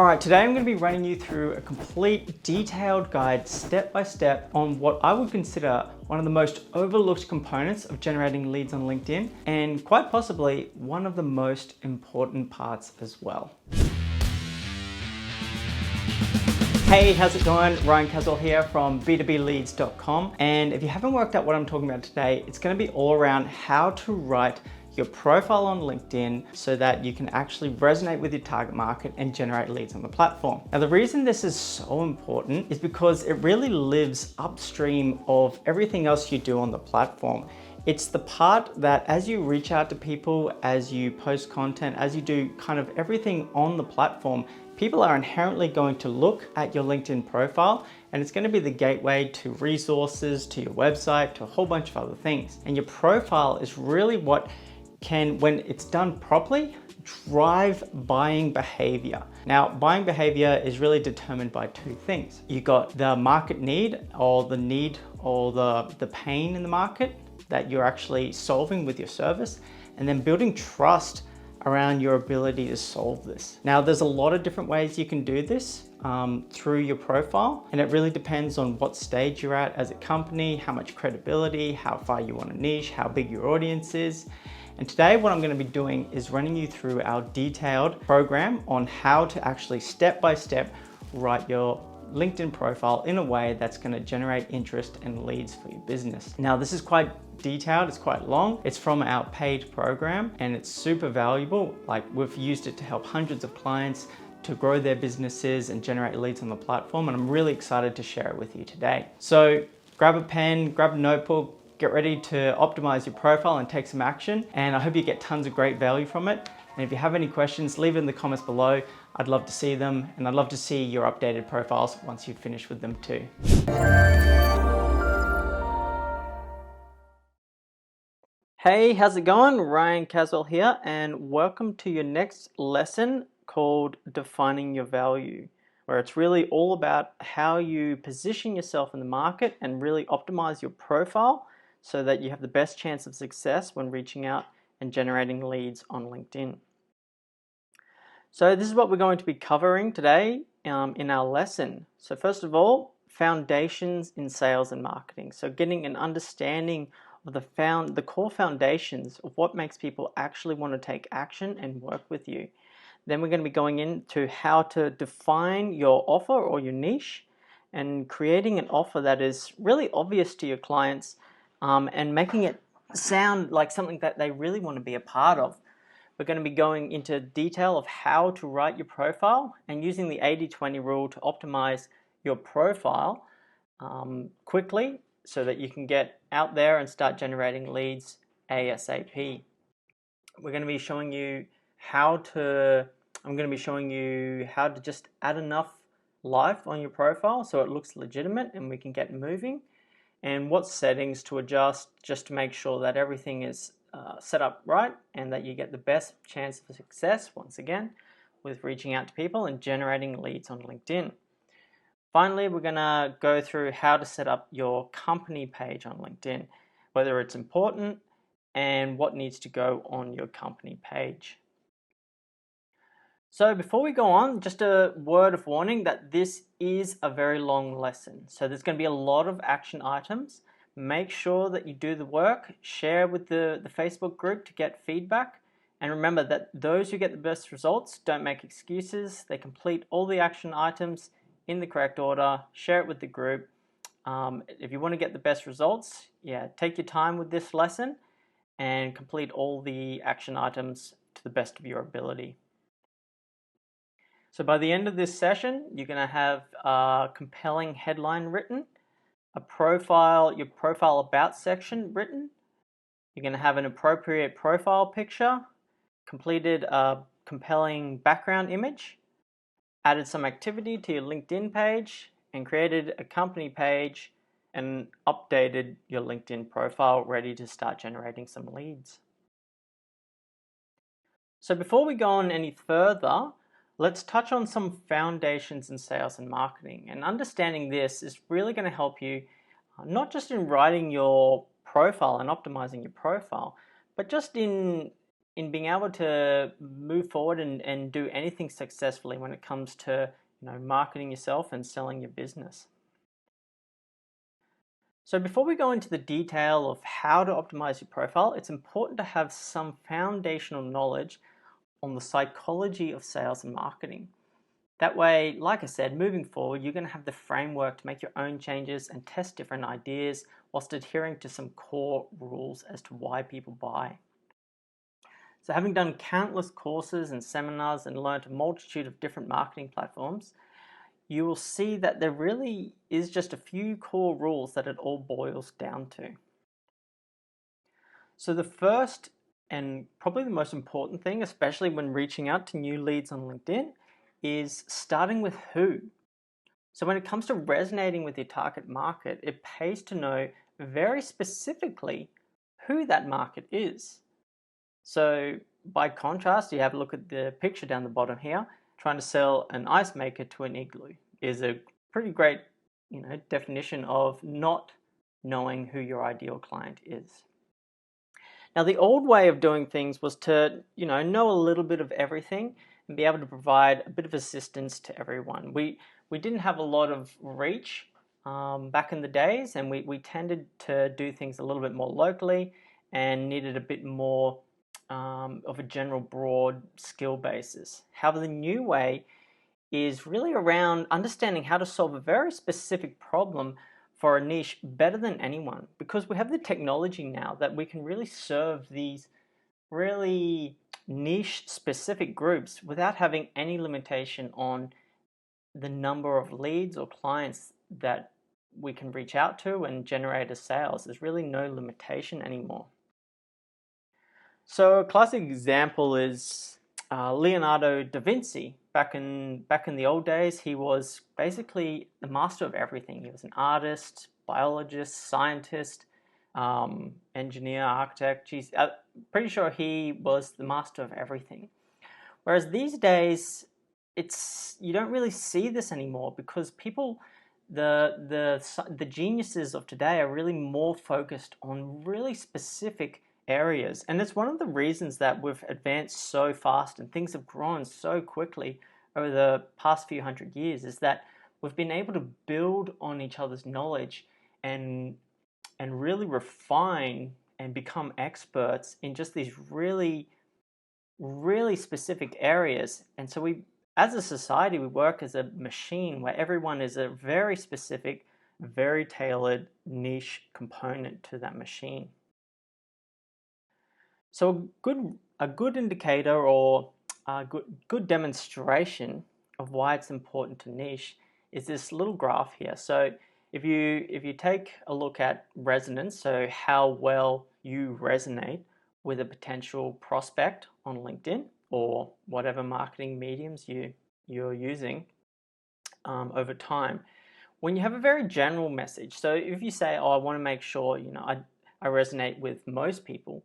All right, today I'm going to be running you through a complete detailed guide step by step on what I would consider one of the most overlooked components of generating leads on LinkedIn, and quite possibly one of the most important parts as well. Hey, how's it going? Ryan Caswell here from b2bleads.com. And if you haven't worked out what I'm talking about today, it's going to be all around how to write your profile on LinkedIn so that you can actually resonate with your target market and generate leads on the platform. Now, the reason this is so important is because it really lives upstream of everything else you do on the platform. It's the part that as you reach out to people, as you post content, as you do kind of everything on the platform, people are inherently going to look at your LinkedIn profile, and it's going to be the gateway to resources, to your website, to a whole bunch of other things. And your profile is really what can, when it's done properly, drive buying behavior. Now, buying behavior is really determined by two things. You got the market need, or the need, or the pain in the market that you're actually solving with your service, and then building trust around your ability to solve this. Now, there's a lot of different ways you can do this through your profile, and it really depends on what stage you're at as a company, how much credibility, how far you want to niche, how big your audience is. And today what I'm going to be doing is running you through our detailed program on how to actually step by step write your LinkedIn profile in a way that's going to generate interest and leads for your business. Now, this is quite detailed, it's quite long. It's from our paid program and it's super valuable. Like, we've used it to help hundreds of clients to grow their businesses and generate leads on the platform, and I'm really excited to share it with you today. So grab a pen, grab a notebook, get ready to optimize your profile and take some action, and I hope you get tons of great value from it. And if you have any questions, leave it in the comments below. I'd love to see them, and I'd love to see your updated profiles once you've finished with them too. Hey, how's it going? Ryan Caswell here, and welcome to your next lesson called Defining Your Value, where it's really all about how you position yourself in the market and really optimize your profile so that you have the best chance of success when reaching out and generating leads on LinkedIn. So this is what we're going to be covering today in our lesson. So first of all, foundations in sales and marketing. So getting an understanding of the core foundations of what makes people actually want to take action and work with you. Then we're going to be going into how to define your offer or your niche and creating an offer that is really obvious to your clients and making it sound like something that they really want to be a part of. We're going to be going into detail of how to write your profile and using the 80-20 rule to optimize your profile quickly so that you can get out there and start generating leads ASAP. We're going to be showing you I'm going to be showing you how to just add enough life on your profile so it looks legitimate and we can get moving, and what settings to adjust just to make sure that everything is set up right and that you get the best chance for success, once again, with reaching out to people and generating leads on LinkedIn. Finally, we're going to go through how to set up your company page on LinkedIn, whether it's important and what needs to go on your company page. So before we go on, just a word of warning that this is a very long lesson. So there's going to be a lot of action items. Make sure that you do the work, share with the Facebook group to get feedback. And remember that those who get the best results don't make excuses. They complete all the action items in the correct order, share it with the group. If you want to get the best results, take your time with this lesson and complete all the action items to the best of your ability. So by the end of this session, you're going to have a compelling headline written, your profile about section written. You're going to have an appropriate profile picture, completed a compelling background image, added some activity to your LinkedIn page, and created a company page and updated your LinkedIn profile ready to start generating some leads. So before we go on any further, let's touch on some foundations in sales and marketing. And understanding this is really going to help you not just in writing your profile and optimizing your profile, but just in in being able to move forward and do anything successfully when it comes to marketing yourself and selling your business. So before we go into the detail of how to optimize your profile, it's important to have some foundational knowledge on the psychology of sales and marketing. That way, like I said, moving forward, you're going to have the framework to make your own changes and test different ideas whilst adhering to some core rules as to why people buy. So having done countless courses and seminars and learned a multitude of different marketing platforms, you will see that there really is just a few core rules that it all boils down to. So the first and probably the most important thing, especially when reaching out to new leads on LinkedIn, is starting with who. So when it comes to resonating with your target market, it pays to know very specifically who that market is. So by contrast, you have a look at the picture down the bottom here. Trying to sell an ice maker to an igloo is a pretty great, definition of not knowing who your ideal client is. Now, the old way of doing things was to, know a little bit of everything and be able to provide a bit of assistance to everyone. We didn't have a lot of reach back in the days, and we tended to do things a little bit more locally and needed a bit more of a general broad skill basis. However, the new way is really around understanding how to solve a very specific problem for a niche better than anyone, because we have the technology now that we can really serve these really niche specific groups without having any limitation on the number of leads or clients that we can reach out to and generate as sales. There's really no limitation anymore. So a classic example is Leonardo da Vinci. Back in the old days, he was basically the master of everything. He was an artist, biologist, scientist, engineer, architect. Geez, pretty sure he was the master of everything. Whereas these days, you don't really see this anymore, because people, the geniuses of today are really more focused on really specific areas. And it's one of the reasons that we've advanced so fast and things have grown so quickly over the past few hundred years, is that we've been able to build on each other's knowledge and really refine and become experts in just these really, really specific areas. And so as a society, we work as a machine where everyone is a very specific, very tailored niche component to that machine. So a good indicator or a good demonstration of why it's important to niche is this little graph here. So if you take a look at resonance, so how well you resonate with a potential prospect on LinkedIn or whatever marketing mediums you're using over time. When you have a very general message, so if you say, oh, I want to make sure I resonate with most people,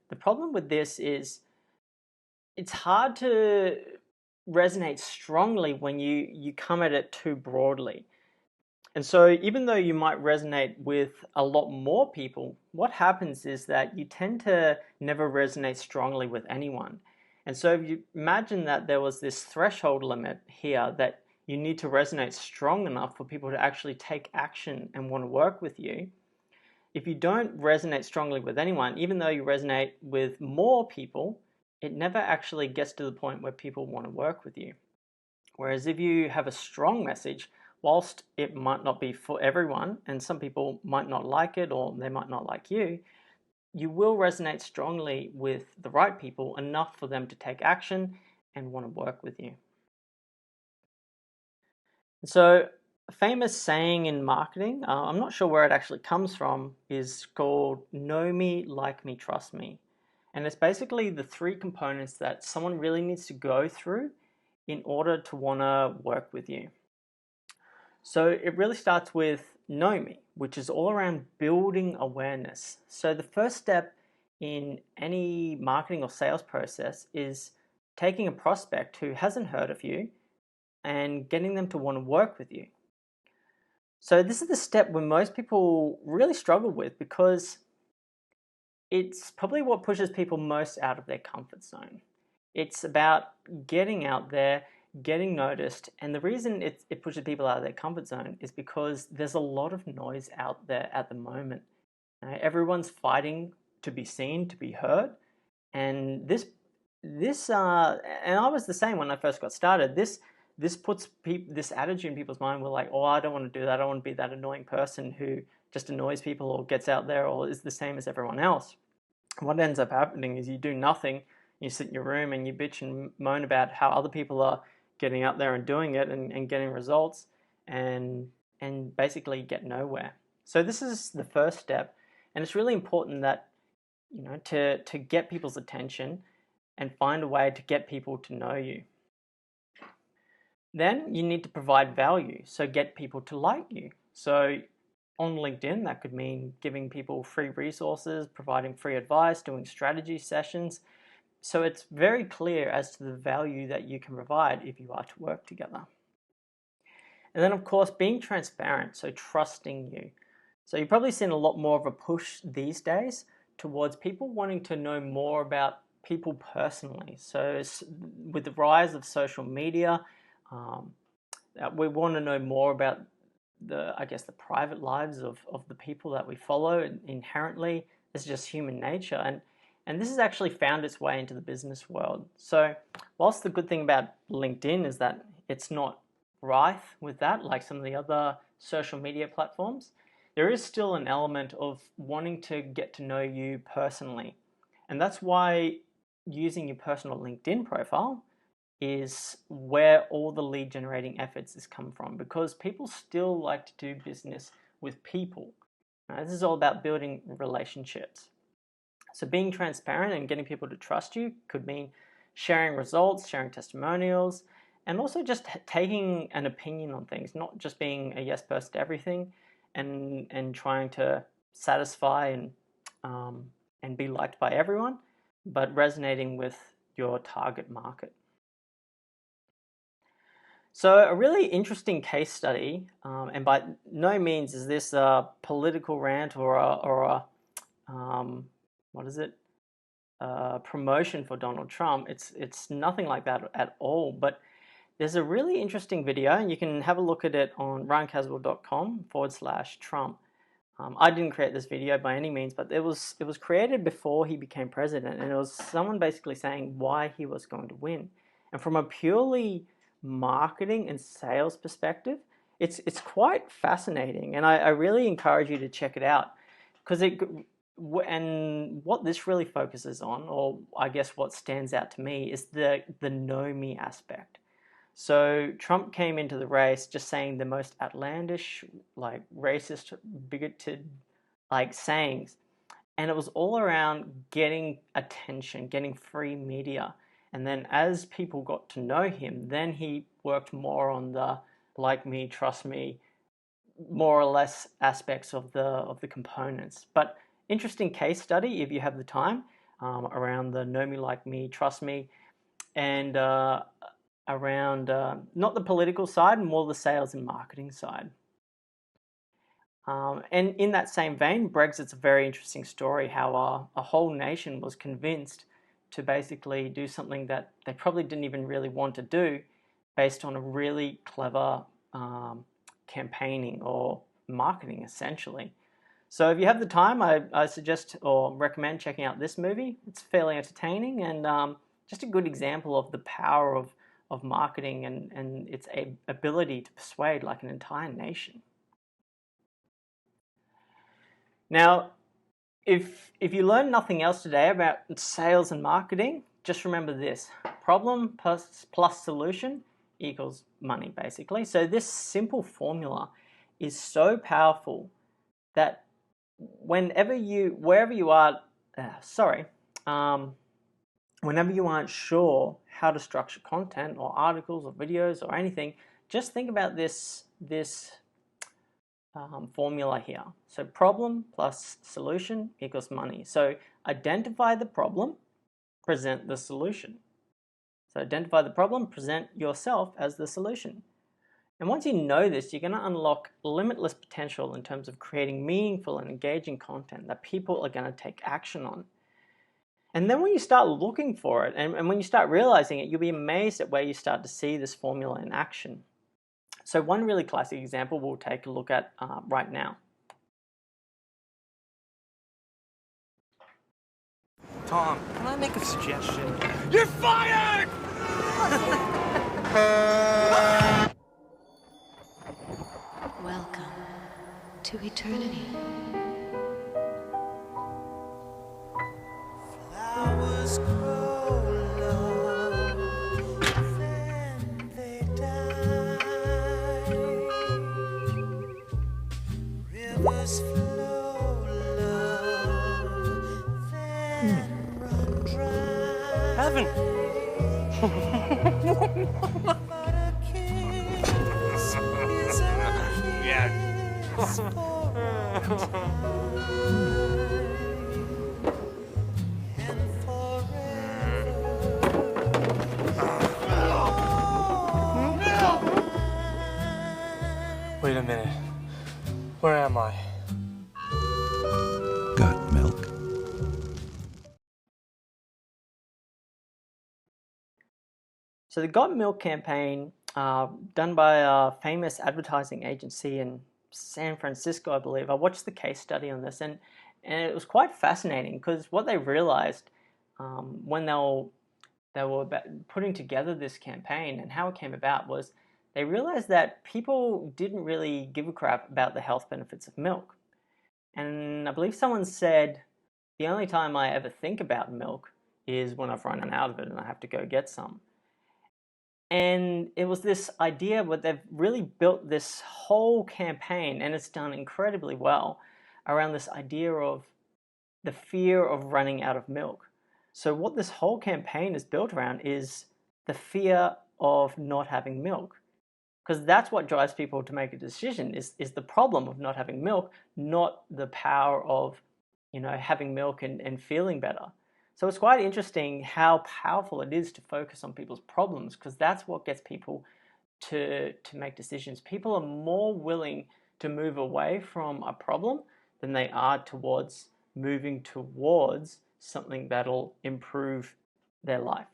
the problem with this is it's hard to resonate strongly when you come at it too broadly. And so even though you might resonate with a lot more people, what happens is that you tend to never resonate strongly with anyone. And so if you imagine that there was this threshold limit here that you need to resonate strong enough for people to actually take action and want to work with you. If you don't resonate strongly with anyone, even though you resonate with more people, it never actually gets to the point where people want to work with you. Whereas if you have a strong message, whilst it might not be for everyone, and some people might not like it or they might not like you, you will resonate strongly with the right people enough for them to take action and want to work with you. So a famous saying in marketing, I'm not sure where it actually comes from, is called know me, like me, trust me. And it's basically the three components that someone really needs to go through in order to want to work with you. So it really starts with know me, which is all around building awareness. So the first step in any marketing or sales process is taking a prospect who hasn't heard of you and getting them to want to work with you. So this is the step where most people really struggle with, because it's probably what pushes people most out of their comfort zone. It's about getting out there, getting noticed, and the reason it pushes people out of their comfort zone is because there's a lot of noise out there at the moment. Everyone's fighting to be seen, to be heard, and and I was the same when I first got started. This puts this attitude in people's mind. We're like, oh, I don't want to do that. I don't want to be that annoying person who just annoys people or gets out there or is the same as everyone else. What ends up happening is you do nothing. You sit in your room and you bitch and moan about how other people are getting out there and doing it and getting results and basically get nowhere. So this is the first step, and it's really important that to get people's attention and find a way to get people to know you. Then you need to provide value, so get people to like you. So on LinkedIn, that could mean giving people free resources, providing free advice, doing strategy sessions. So it's very clear as to the value that you can provide if you are to work together. And then, of course, being transparent, so trusting you. So you've probably seen a lot more of a push these days towards people wanting to know more about people personally. So with the rise of social media, we want to know more about the private lives of the people that we follow. Inherently, it's just human nature, and this has actually found its way into the business world. So whilst the good thing about LinkedIn is that it's not rife with that like some of the other social media platforms, there is still an element of wanting to get to know you personally. And that's why using your personal LinkedIn profile is where all the lead generating efforts is come from, because people still like to do business with people. This is all about building relationships. So being transparent and getting people to trust you could mean sharing results, sharing testimonials, and also just taking an opinion on things, not just being a yes person to everything and trying to satisfy and be liked by everyone, but resonating with your target market. So a really interesting case study, and by no means is this a political rant or a promotion for Donald Trump. It's nothing like that at all. But there's a really interesting video, and you can have a look at it on ryancaswell.com/Trump. I didn't create this video by any means, but it was created before he became president, and it was someone basically saying why he was going to win. And from a purely marketing and sales perspective, it's quite fascinating, and I really encourage you to check it out, because what this really focuses on, or I guess what stands out to me, is the know me aspect. So Trump came into the race just saying the most outlandish, like racist, bigoted, like sayings, and it was all around getting attention, getting free media. And then as people got to know him, then he worked more on the like me, trust me, more or less aspects of the components. But interesting case study if you have the time, around the know me, like me, trust me, and around not the political side, more the sales and marketing side. And in that same vein, Brexit's a very interesting story, how a whole nation was convinced to basically do something that they probably didn't even really want to do, based on a really clever campaigning or marketing, essentially. So if you have the time, I suggest or recommend checking out this movie. It's fairly entertaining and just a good example of the power of marketing and its ability to persuade like an entire nation. Now, if you learn nothing else today about sales and marketing, just remember this: problem plus solution equals money, basically. So this simple formula is so powerful that whenever you aren't sure how to structure content or articles or videos or anything, just think about this formula here. So problem plus solution equals money. So identify the problem, present the solution. So identify the problem, present yourself as the solution. And once you know this, you're going to unlock limitless potential in terms of creating meaningful and engaging content that people are going to take action on. And then when you start looking for it, and when you start realizing it, you'll be amazed at where you start to see this formula in action. So one really classic example we'll take a look at right now. Tom, can I make a suggestion? You're fired! Welcome to eternity. Flowers grow low, then they die. Rivers flow low, then run dry. Heaven! But a kiss is a kiss for a time. Wait a minute. Where am I? Got milk? So the Got Milk campaign, done by a famous advertising agency in San Francisco, I believe. I watched the case study on this, and it was quite fascinating because what they realized when they were putting together this campaign and how it came about was they realized that people didn't really give a crap about the health benefits of milk. And I believe someone said, the only time I ever think about milk is when I've run out of it and I have to go get some. And it was this idea where they've really built this whole campaign, and it's done incredibly well, around this idea of the fear of running out of milk. So what this whole campaign is built around is the fear of not having milk. Because that's what drives people to make a decision, is the problem of not having milk, not the power of, having milk and feeling better. So it's quite interesting how powerful it is to focus on people's problems, because that's what gets people to make decisions. People are more willing to move away from a problem than they are towards moving towards something that'll improve their life.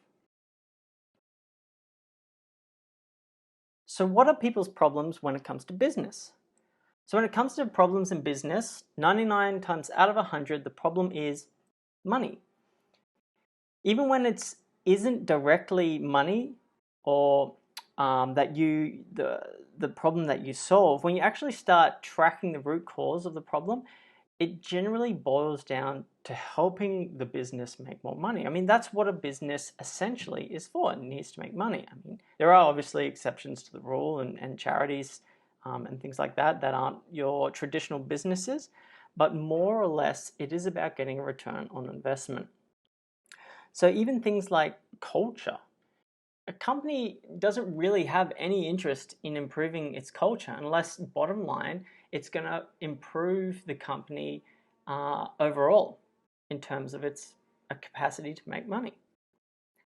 So what are people's problems when it comes to business? So when it comes to problems in business, 99 times out of 100, the problem is money. Even when it isn't directly money or the problem that you solve, when you actually start tracking the root cause of the problem, it generally boils down to helping the business make more money. I mean, that's what a business essentially is for. It needs to make money. I mean, there are obviously exceptions to the rule and charities and things like that aren't your traditional businesses, but more or less it is about getting a return on investment. So even things like culture. A company doesn't really have any interest in improving its culture unless, bottom line, it's going to improve the company overall in terms of its capacity to make money.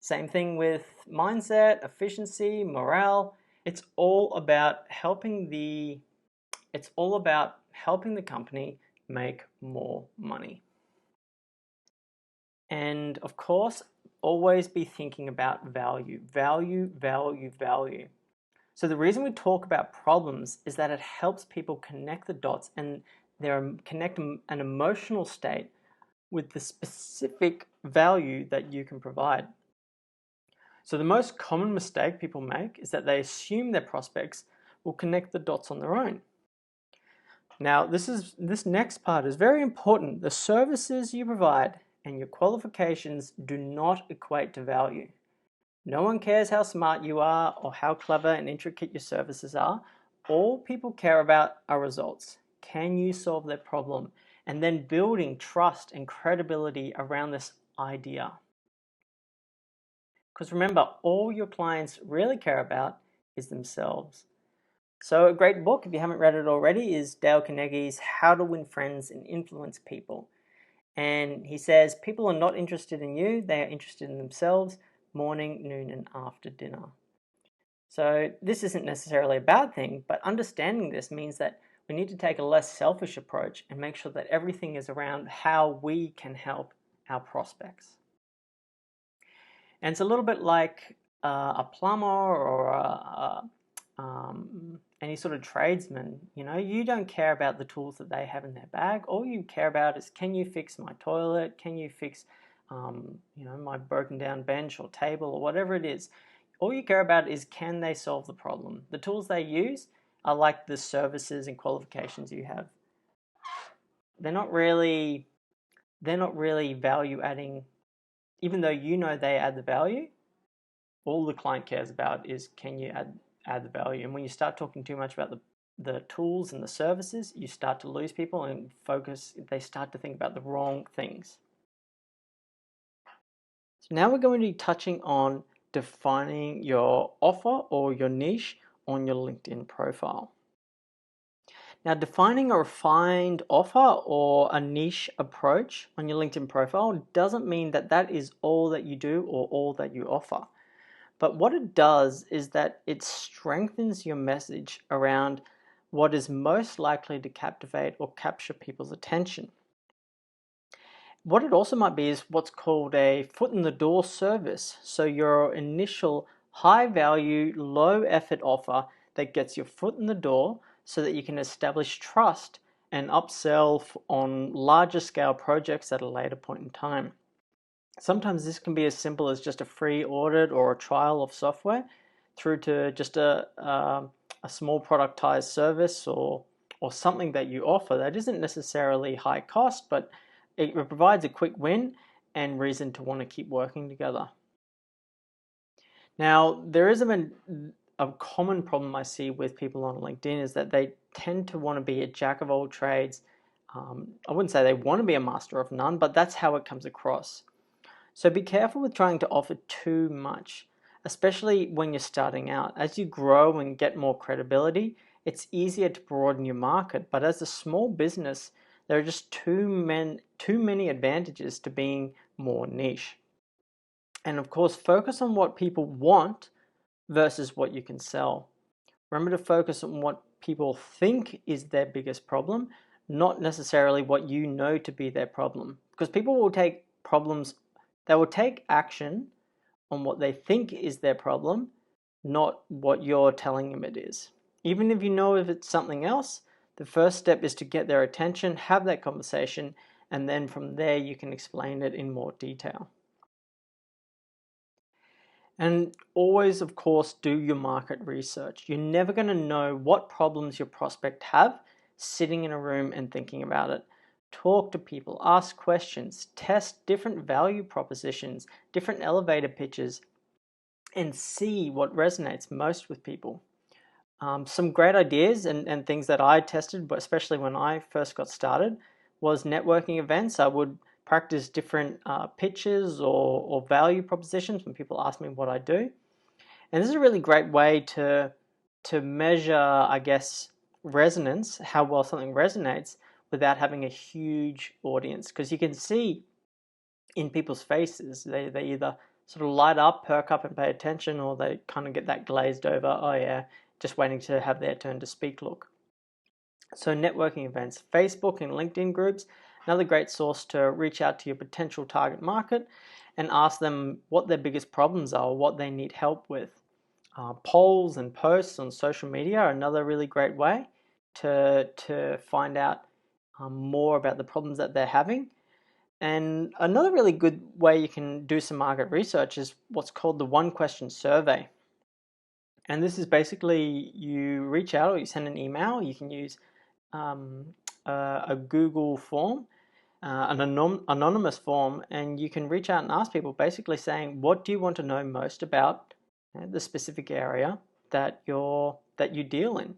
Same thing with mindset, efficiency, morale. It's all about helping the company make more money. And of course, always be thinking about value. Value, value, value. So the reason we talk about problems is that it helps people connect the dots and connect an emotional state with the specific value that you can provide. So the most common mistake people make is that they assume their prospects will connect the dots on their own. Now, this next part is very important. The services you provide and your qualifications do not equate to value. No one cares how smart you are or how clever and intricate your services are. All people care about are results. Can you solve their problem? And then building trust and credibility around this idea. Because remember, all your clients really care about is themselves. So a great book, if you haven't read it already, is Dale Carnegie's How to Win Friends and Influence People. And he says, people are not interested in you, they are interested in themselves, morning, noon, and after dinner. So this isn't necessarily a bad thing, but understanding this means that we need to take a less selfish approach and make sure that everything is around how we can help our prospects. And it's a little bit like a plumber or any sort of tradesman. You know, you don't care about the tools that they have in their bag. All you care about is, can you fix my toilet? Can you fix, my broken down bench or table or whatever it is? All you care about is, can they solve the problem? The tools they use are like the services and qualifications you have. They're not really value adding, even though you know they add the value. All the client cares about is, can you add the value? And when you start talking too much about the tools and the services, you start to lose people and they start to think about the wrong things. So now we're going to be touching on defining your offer or your niche on your LinkedIn profile. Now, defining a refined offer or a niche approach on your LinkedIn profile doesn't mean that that is all that you do or all that you offer. But what it does is that it strengthens your message around what is most likely to captivate or capture people's attention. What it also might be is what's called a foot in the door service. So your initial high value, low effort offer that gets your foot in the door so that you can establish trust and upsell on larger scale projects at a later point in time. Sometimes this can be as simple as just a free audit or a trial of software, through to just a small productized service or something that you offer that isn't necessarily high cost, but it provides a quick win and reason to want to keep working together. Now, there is a common problem I see with people on LinkedIn is that they tend to want to be a jack of all trades. I wouldn't say they want to be a master of none, but that's how it comes across. So be careful with trying to offer too much, especially when you're starting out. As you grow and get more credibility, it's easier to broaden your market, but as a small business, there are just too many advantages to being more niche. And of course, focus on what people want versus what you can sell. Remember to focus on what people think is their biggest problem, not necessarily what you know to be their problem. Because people will take action on what they think is their problem, not what you're telling them it is. Even if you know if it's something else, the first step is to get their attention, have that conversation, and then from there you can explain it in more detail. And always, of course, do your market research. You're never going to know what problems your prospect have sitting in a room and thinking about it. Talk to people, ask questions, test different value propositions, different elevator pitches, and see what resonates most with people. Some great ideas and things that I tested, but especially when I first got started, was networking events. I would practice different pitches or value propositions when people ask me what I do. And this is a really great way to measure, I guess, resonance, how well something resonates, without having a huge audience. Because you can see in people's faces, they either sort of light up, perk up and pay attention, or they kind of get that glazed over, oh yeah, just waiting to have their turn to speak look. So networking events, Facebook and LinkedIn groups, another great source to reach out to your potential target market and ask them what their biggest problems are, or what they need help with. Polls and posts on social media are another really great way to find out more about the problems that they're having. And another really good way you can do some market research is what's called the one question survey. And this is basically, you reach out or you send an email. You can use a Google form, an anonymous form, and you can reach out and ask people, basically saying, what do you want to know most about the specific area that you deal in.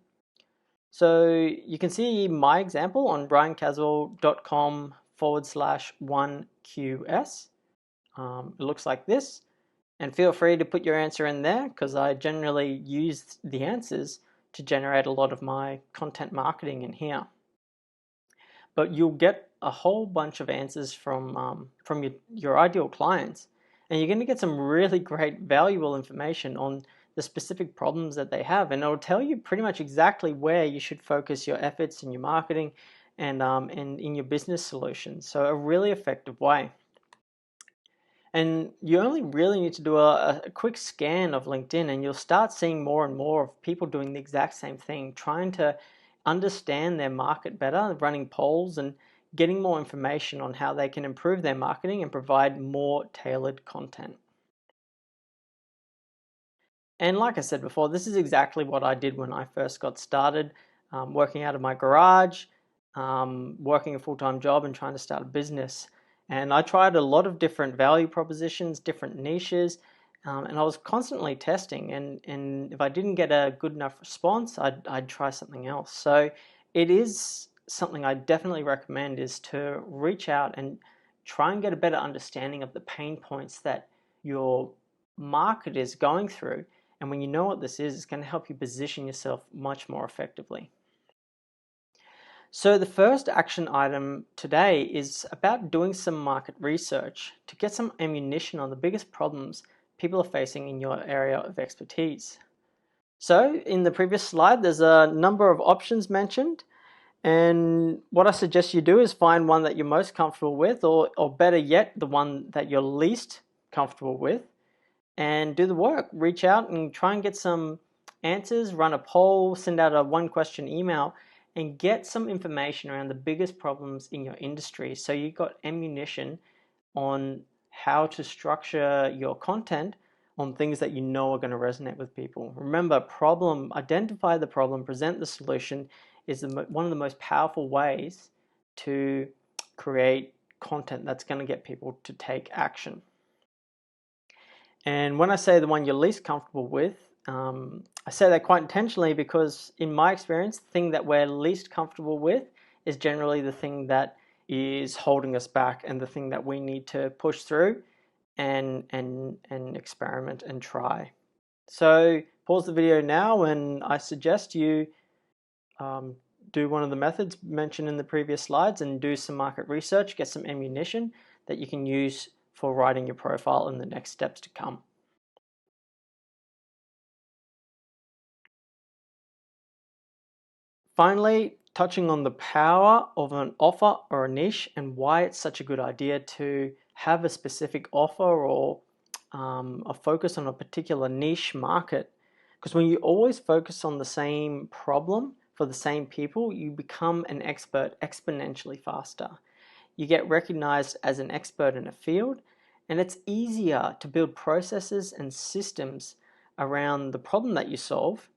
So you can see my example on briancaswell.com/1QS. It looks like this. And feel free to put your answer in there, because I generally use the answers to generate a lot of my content marketing in here. But you'll get a whole bunch of answers from your ideal clients, and you're going to get some really great valuable information on the specific problems that they have, and it'll tell you pretty much exactly where you should focus your efforts in your marketing and in your business solutions. So a really effective way. And you only really need to do a quick scan of LinkedIn, and you'll start seeing more and more of people doing the exact same thing, trying to understand their market better, running polls and getting more information on how they can improve their marketing and provide more tailored content. And like I said before, this is exactly what I did when I first got started, working out of my garage, working a full-time job and trying to start a business. And I tried a lot of different value propositions, different niches, and I was constantly testing. And if I didn't get a good enough response, I'd try something else. So it is something I definitely recommend, is to reach out and try and get a better understanding of the pain points that your market is going through. And when you know what this is, it's going to help you position yourself much more effectively. So the first action item today is about doing some market research to get some ammunition on the biggest problems people are facing in your area of expertise. So in the previous slide, there's a number of options mentioned. And what I suggest you do is find one that you're most comfortable with, or better yet, the one that you're least comfortable with, and do the work. Reach out and try and get some answers, run a poll, send out a one-question email, and get some information around the biggest problems in your industry, so you've got ammunition on how to structure your content on things that you know are going to resonate with people. Remember, identify the problem, present the solution is one of the most powerful ways to create content that's going to get people to take action. And when I say the one you're least comfortable with, I say that quite intentionally, because in my experience, the thing that we're least comfortable with is generally the thing that is holding us back, and the thing that we need to push through and experiment and try. So pause the video now, and I suggest you do one of the methods mentioned in the previous slides and do some market research, get some ammunition that you can use for writing your profile in the next steps to come. Finally, touching on the power of an offer or a niche, and why it's such a good idea to have a specific offer or a focus on a particular niche market. Because when you always focus on the same problem for the same people, you become an expert exponentially faster. You get recognized as an expert in a field, and it's easier to build processes and systems around the problem that you solve.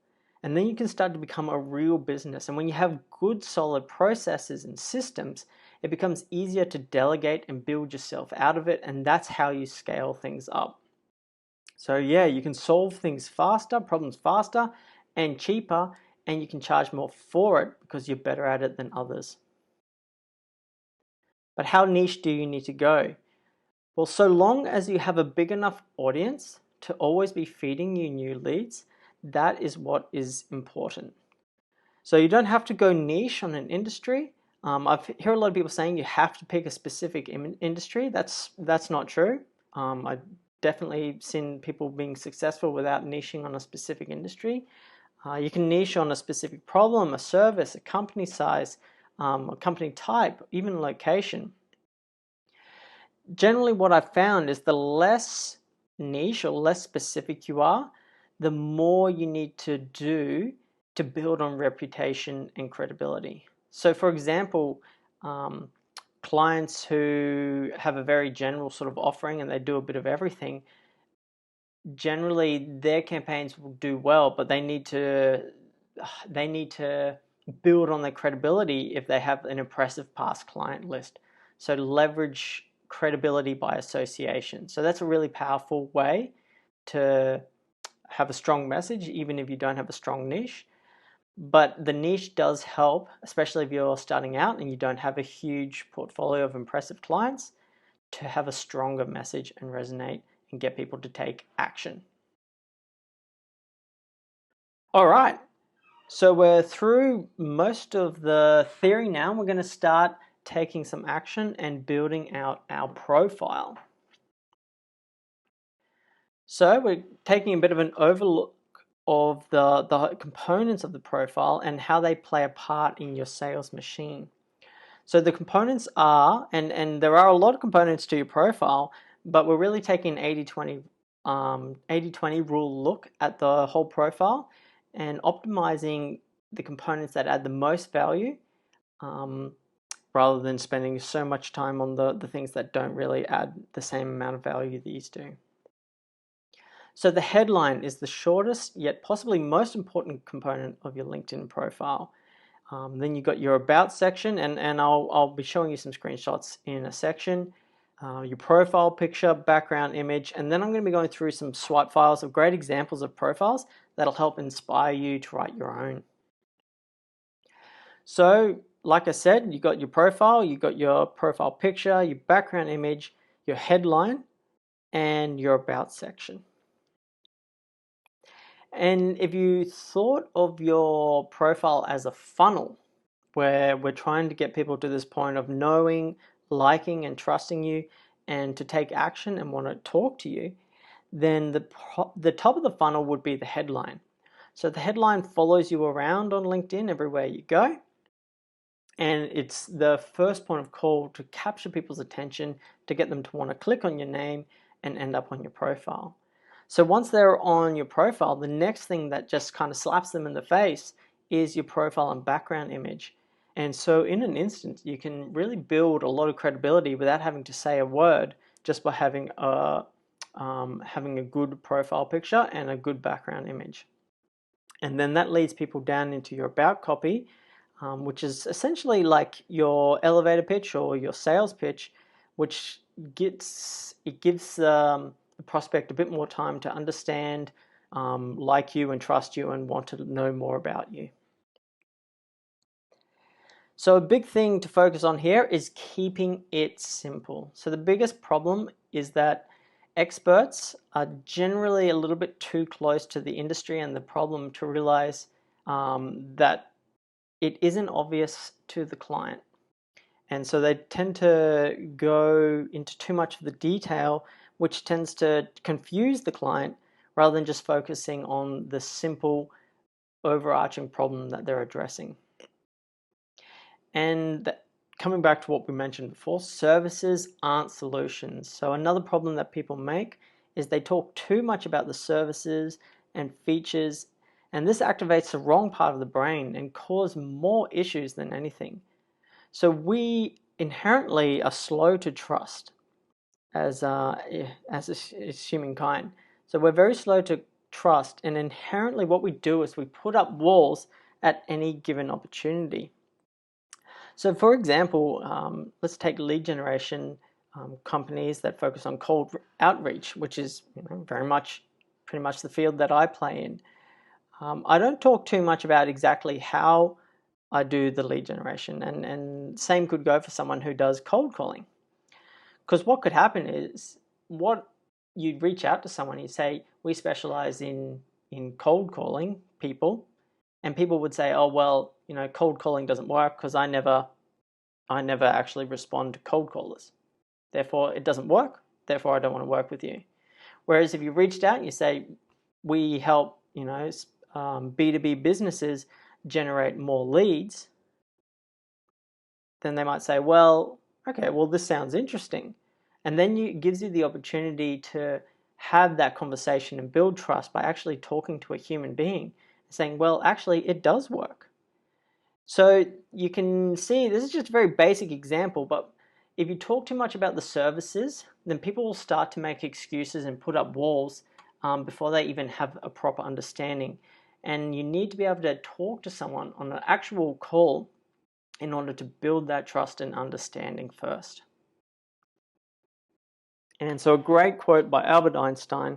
And then you can start to become a real business. And when you have good, solid processes and systems, it becomes easier to delegate and build yourself out of it. And that's how you scale things up. So yeah, you can solve things faster, problems faster and cheaper, and you can charge more for it because you're better at it than others. But how niche do you need to go? Well, so long as you have a big enough audience to always be feeding you new leads, that is what is important. So you don't have to go niche on an industry. I've heard a lot of people saying you have to pick a specific industry. That's not true. I've definitely seen people being successful without niching on a specific industry. You can niche on a specific problem, a service, a company size, a company type, even location. Generally, what I've found is the less niche or less specific you are, the more you need to do to build on reputation and credibility. So for example, clients who have a very general sort of offering and they do a bit of everything, generally their campaigns will do well, but they need to build on their credibility if they have an impressive past client list. So leverage credibility by association. So that's a really powerful way to have a strong message, even if you don't have a strong niche. But the niche does help, especially if you're starting out and you don't have a huge portfolio of impressive clients, to have a stronger message and resonate and get people to take action. All right, so we're through most of the theory now. We're going to start taking some action and building out our profile. So we're taking a bit of an of the components of the profile and how they play a part in your sales machine. So the components are, and there are a lot of components to your profile, but we're really taking 80-20 rule look at the whole profile and optimizing the components that add the most value, rather than spending so much time on the things that don't really add the same amount of value these do. So the headline is the shortest yet possibly most important component of your LinkedIn profile. Then you've got your About section, and I'll be showing you some screenshots in a section. Your profile picture, background image, and then I'm going to be going through some swipe files of great examples of profiles that'll help inspire you to write your own. So, like I said, you got your profile, you got your profile picture, your background image, your headline, and your About section. And if you thought of your profile as a funnel, where we're trying to get people to this point of knowing, liking, and trusting you, and to take action and want to talk to you, then the top of the funnel would be the headline. So the headline follows you around on LinkedIn everywhere you go, and it's the first point of call to capture people's attention, to get them to want to click on your name and end up on your profile. So once they're on your profile, the next thing that just kind of slaps them in the face is your profile and background image. And so in an instant, you can really build a lot of credibility without having to say a word, just by having a good profile picture and a good background image. And then that leads people down into your About copy, which is essentially like your elevator pitch or your sales pitch, which gives the prospect a bit more time to understand, like you and trust you and want to know more about you. So a big thing to focus on here is keeping it simple. So the biggest problem is that experts are generally a little bit too close to the industry and the problem to realize that it isn't obvious to the client. And so they tend to go into too much of the detail, which tends to confuse the client rather than just focusing on the simple overarching problem that they're addressing. And coming back to what we mentioned before, services aren't solutions. So another problem that people make is they talk too much about the services and features, and this activates the wrong part of the brain and causes more issues than anything. So we inherently are slow to trust as humankind. So we're very slow to trust, and inherently what we do is we put up walls at any given opportunity. So for example, let's take lead generation companies that focus on cold outreach, which is pretty much the field that I play in. I don't talk too much about exactly how I do the lead generation, and same could go for someone who does cold calling. Because what could happen is, what you'd reach out to someone, you say, we specialize in cold calling people, and people would say, oh, well, cold calling doesn't work because I never actually respond to cold callers. Therefore, it doesn't work. Therefore, I don't want to work with you. Whereas if you reached out and you say, we help, B2B businesses generate more leads, then they might say, well, okay, well, this sounds interesting. And then it gives you the opportunity to have that conversation and build trust by actually talking to a human being, saying, well, actually, it does work. So you can see, this is just a very basic example, but if you talk too much about the services, then people will start to make excuses and put up walls before they even have a proper understanding. And you need to be able to talk to someone on an actual call in order to build that trust and understanding first. And so a great quote by Albert Einstein,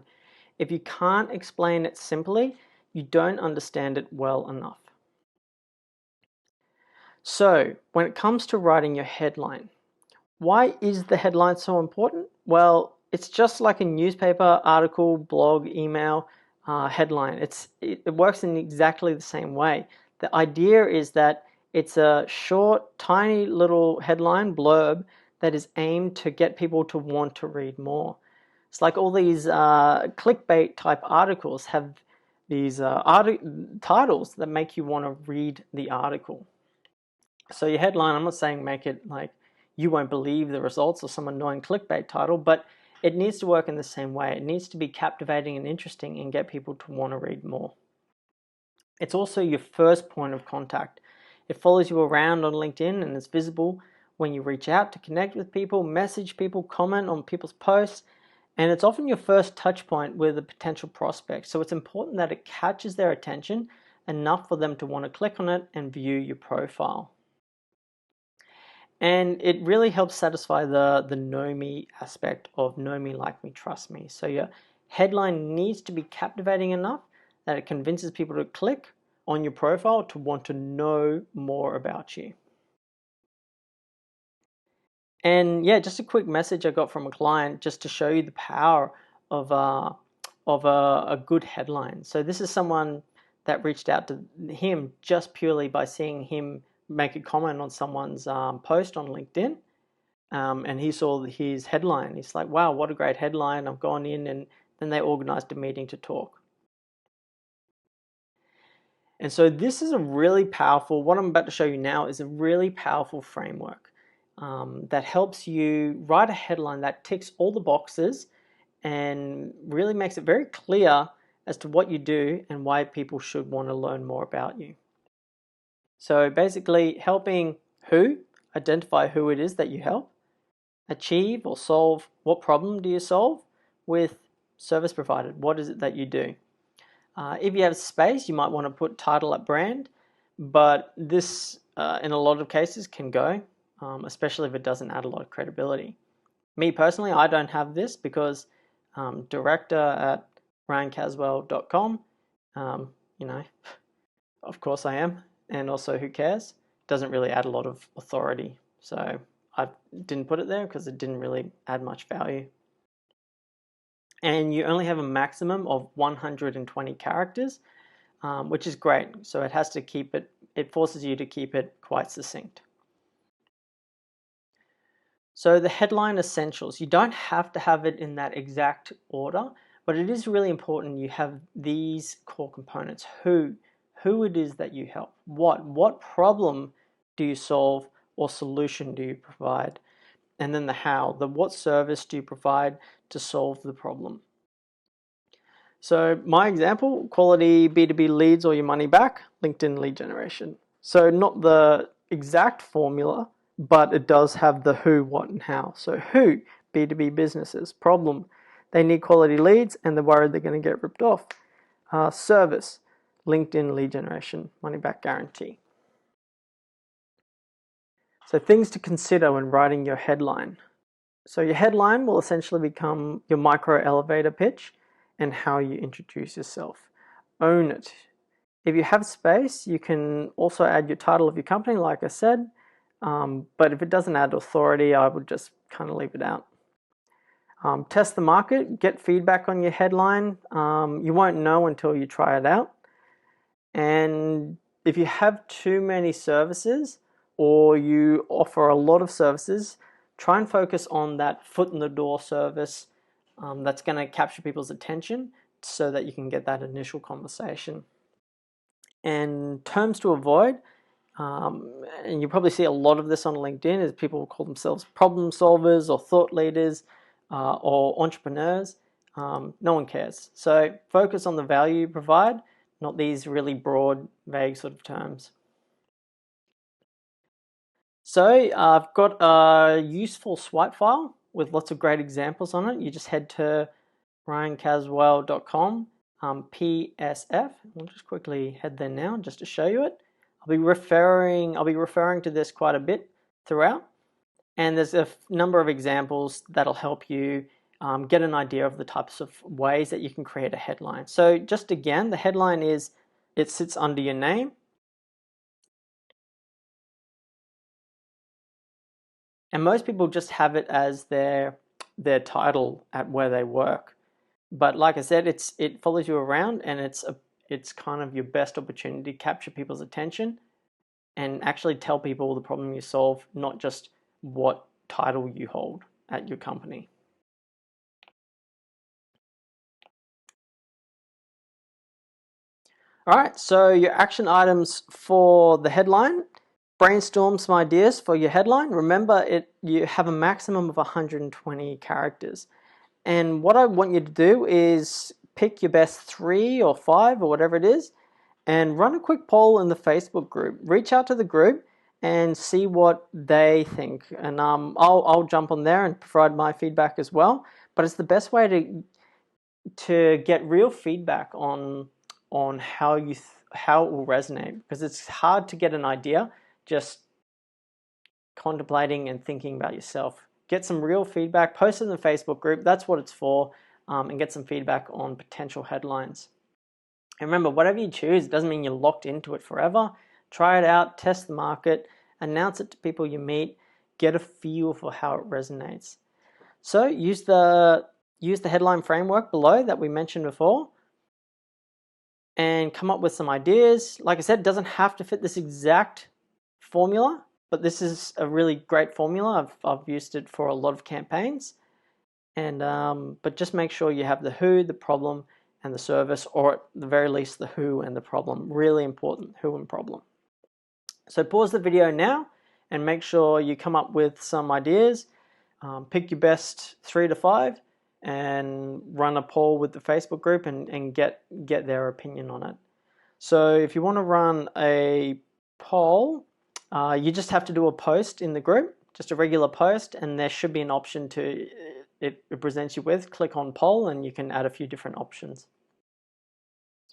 if you can't explain it simply, you don't understand it well enough. So when it comes to writing your headline, why is the headline so important? Well, it's just like a newspaper, article, blog, email, headline. It works in exactly the same way. The idea is that it's a short, tiny little headline blurb that is aimed to get people to want to read more. It's like all these clickbait type articles have titles that make you want to read the article. So your headline, I'm not saying make it like you won't believe the results or some annoying clickbait title, but it needs to work in the same way. It needs to be captivating and interesting and get people to want to read more. It's also your first point of contact. It follows you around on LinkedIn and is visible when you reach out to connect with people, message people, comment on people's posts, and it's often your first touch point with a potential prospect. So it's important that it catches their attention enough for them to want to click on it and view your profile. And it really helps satisfy the know me aspect of know me, like me, trust me. So your headline needs to be captivating enough that it convinces people to click on your profile to want to know more about you. And yeah, just a quick message I got from a client just to show you the power of a good headline. So this is someone that reached out to him just purely by seeing him make a comment on someone's post on LinkedIn. And he saw his headline. He's like, wow, what a great headline. I've gone in, and then they organized a meeting to talk. And so this is a really powerful, what I'm about to show you now is a really powerful framework that helps you write a headline that ticks all the boxes and really makes it very clear as to what you do and why people should want to learn more about you. So basically helping who, identify who it is that you help, achieve or solve, what problem do you solve, with service provided, what is it that you do. If you have space, you might want to put title at brand, but this in a lot of cases can go, especially if it doesn't add a lot of credibility. Me personally, I don't have this because director at ryancaswell.com, of course I am, and also who cares, doesn't really add a lot of authority. So I didn't put it there because it didn't really add much value. And you only have a maximum of 120 characters, which is great. So it has to keep it, it forces you to keep it quite succinct. So the headline essentials, you don't have to have it in that exact order, but it is really important you have these core components. Who it is that you help, what problem do you solve or solution do you provide, and then the how, what service do you provide to solve the problem. So my example, quality B2B leads or your money back, LinkedIn lead generation. So not the exact formula, but it does have the who, what, and how. So who, B2B businesses. Problem, they need quality leads and they're worried they're going to get ripped off. Service, LinkedIn lead generation, money back guarantee. So things to consider when writing your headline. So your headline will essentially become your micro elevator pitch and how you introduce yourself. Own it. If you have space, you can also add your title of your company, like I said, but if it doesn't add authority, I would just kind of leave it out. Test the market, get feedback on your headline. You won't know until you try it out. And if you have too many services or you offer a lot of services, try and focus on that foot in the door service that's going to capture people's attention so that you can get that initial conversation. And terms to avoid, and you probably see a lot of this on LinkedIn, is people call themselves problem solvers or thought leaders or entrepreneurs. No one cares. So focus on the value you provide, not these really broad, vague sort of terms. So I've got a useful swipe file with lots of great examples on it. You just head to ryancaswell.com, PSF. We'll just quickly head there now just to show you it. I'll be referring to this quite a bit throughout. And there's a number of examples that'll help you get an idea of the types of ways that you can create a headline. So just again, the headline is, it sits under your name. And most people just have it as their title at where they work. But like I said, it follows you around, and it's kind of your best opportunity to capture people's attention and actually tell people the problem you solve, not just what title you hold at your company. All right, so your action items for the headline. Brainstorm some ideas for your headline. Remember, you have a maximum of 120 characters. And what I want you to do is pick your best 3 or 5 or whatever it is and run a quick poll in the Facebook group. Reach out to the group and see what they think. And I'll jump on there and provide my feedback as well. But it's the best way to get real feedback on how it will resonate, because it's hard to get an idea just contemplating and thinking about yourself. Get some real feedback, post it in the Facebook group. That's what it's for, and get some feedback on potential headlines. And remember, whatever you choose, it doesn't mean you're locked into it forever. Try it out, test the market, announce it to people you meet, get a feel for how it resonates. So use the headline framework below that we mentioned before and come up with some ideas. Like I said, it doesn't have to fit this exact formula, but this is a really great formula. I've used it for a lot of campaigns. And but just make sure you have the who, the problem, and the service, or at the very least the who and the problem. Really important, who and problem. So pause the video now and make sure you come up with some ideas. Pick your best 3 to 5 and run a poll with the Facebook group and get their opinion on it. So if you want to run a poll, you just have to do a post in the group, just a regular post, and there should be an option it presents you with. Click on poll and you can add a few different options.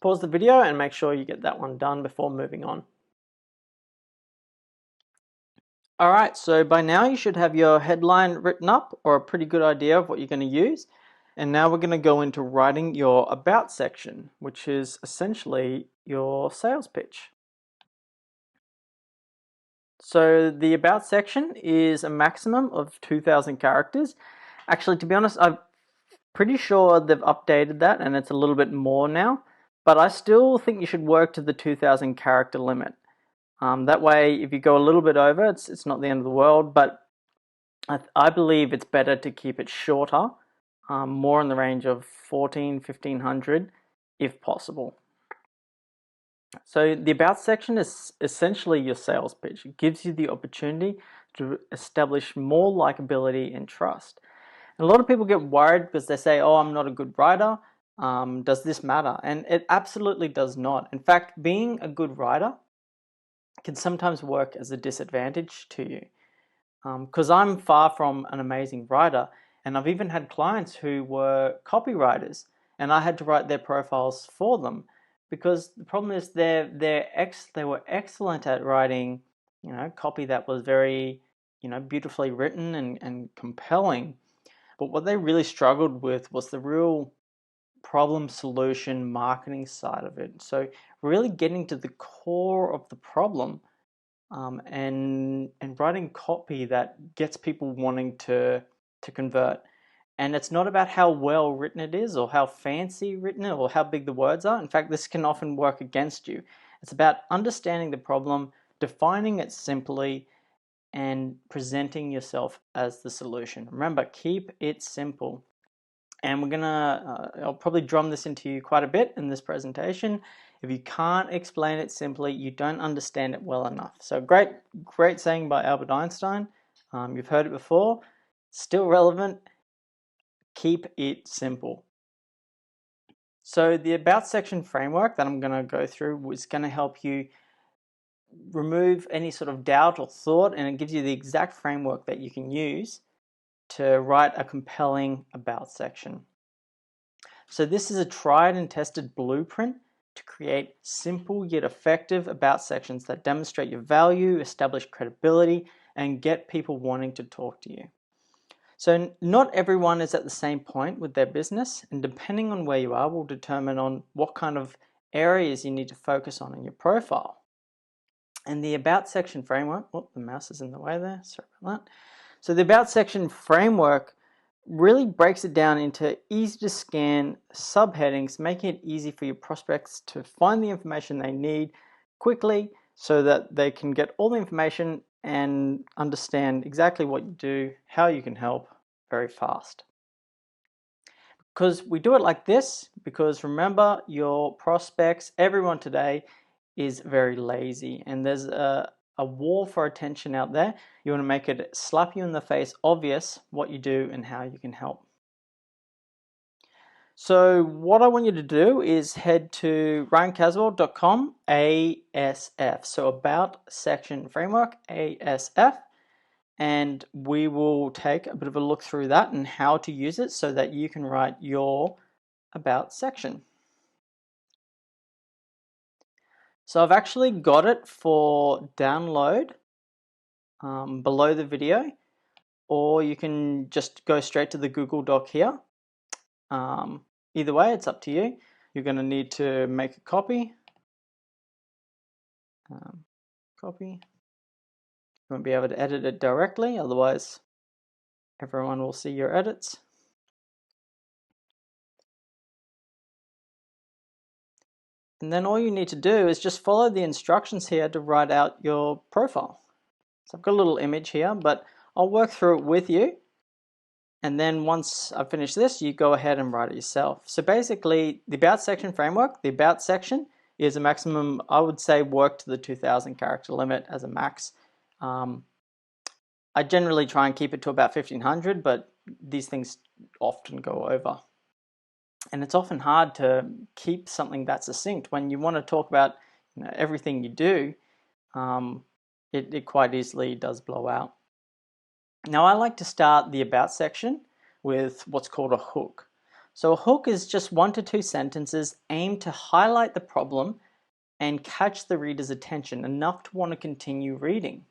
Pause the video and make sure you get that one done before moving on. Alright, so by now you should have your headline written up, or a pretty good idea of what you're going to use. And now we're going to go into writing your about section, which is essentially your sales pitch. So the about section is a maximum of 2,000 characters. Actually, to be honest, I'm pretty sure they've updated that and it's a little bit more now, but I still think you should work to the 2,000 character limit. That way, if you go a little bit over, it's not the end of the world, but I believe it's better to keep it shorter, more in the range of 1,500 if possible. So the about section is essentially your sales pitch. It gives you the opportunity to establish more likability and trust. And a lot of people get worried because they say, oh, I'm not a good writer. Does this matter? And it absolutely does not. In fact, being a good writer can sometimes work as a disadvantage to you. Because I'm far from an amazing writer, and I've even had clients who were copywriters and I had to write their profiles for them, because the problem is they were excellent at writing, copy that was very, beautifully written and compelling. But what they really struggled with was the real problem solution marketing side of it. So really getting to the core of the problem, and writing copy that gets people wanting to convert. And it's not about how well written it is or how fancy written or how big the words are. In fact, this can often work against you. It's about understanding the problem, defining it simply, and presenting yourself as the solution. Remember, keep it simple. And we're gonna, I'll probably drum this into you quite a bit in this presentation. If you can't explain it simply, you don't understand it well enough. So great saying by Albert Einstein. You've heard it before, still relevant. Keep it simple. So the about section framework that I'm gonna go through is gonna help you remove any sort of doubt or thought, and it gives you the exact framework that you can use to write a compelling about section. So this is a tried and tested blueprint to create simple yet effective about sections that demonstrate your value, establish credibility, and get people wanting to talk to you. So not everyone is at the same point with their business, and depending on where you are will determine on what kind of areas you need to focus on in your profile. And the about section framework, the mouse is in the way there, sorry about that. So the about section framework really breaks it down into easy to scan subheadings, making it easy for your prospects to find the information they need quickly so that they can get all the information and understand exactly what you do, how you can help very fast. because we do it like this, because remember, your prospects, everyone today is very lazy, and there's a war for attention out there. You want to make it slap you in the face obvious what you do and how you can help. So what I want you to do is head to ryancaswell.com ASF, so About Section Framework ASF, and we will take a bit of a look through that and how to use it so that you can write your About section. So I've actually got it for download below the video, or you can just go straight to the Google Doc here. Either way, it's up to you. You're going to need to make a copy. You won't be able to edit it directly, otherwise everyone will see your edits. And then all you need to do is just follow the instructions here to write out your profile. So I've got a little image here, but I'll work through it with you. And then once I've finished this, you go ahead and write it yourself. So basically, the About Section framework, the About section is a maximum, I would say, work to the 2,000 character limit as a max. I generally try and keep it to about 1,500, but these things often go over. And it's often hard to keep something that succinct. When you want to talk about everything you do, it quite easily does blow out. Now, I like to start the About section with what's called a hook. So a hook is just 1 to 2 sentences aimed to highlight the problem and catch the reader's attention enough to want to continue reading.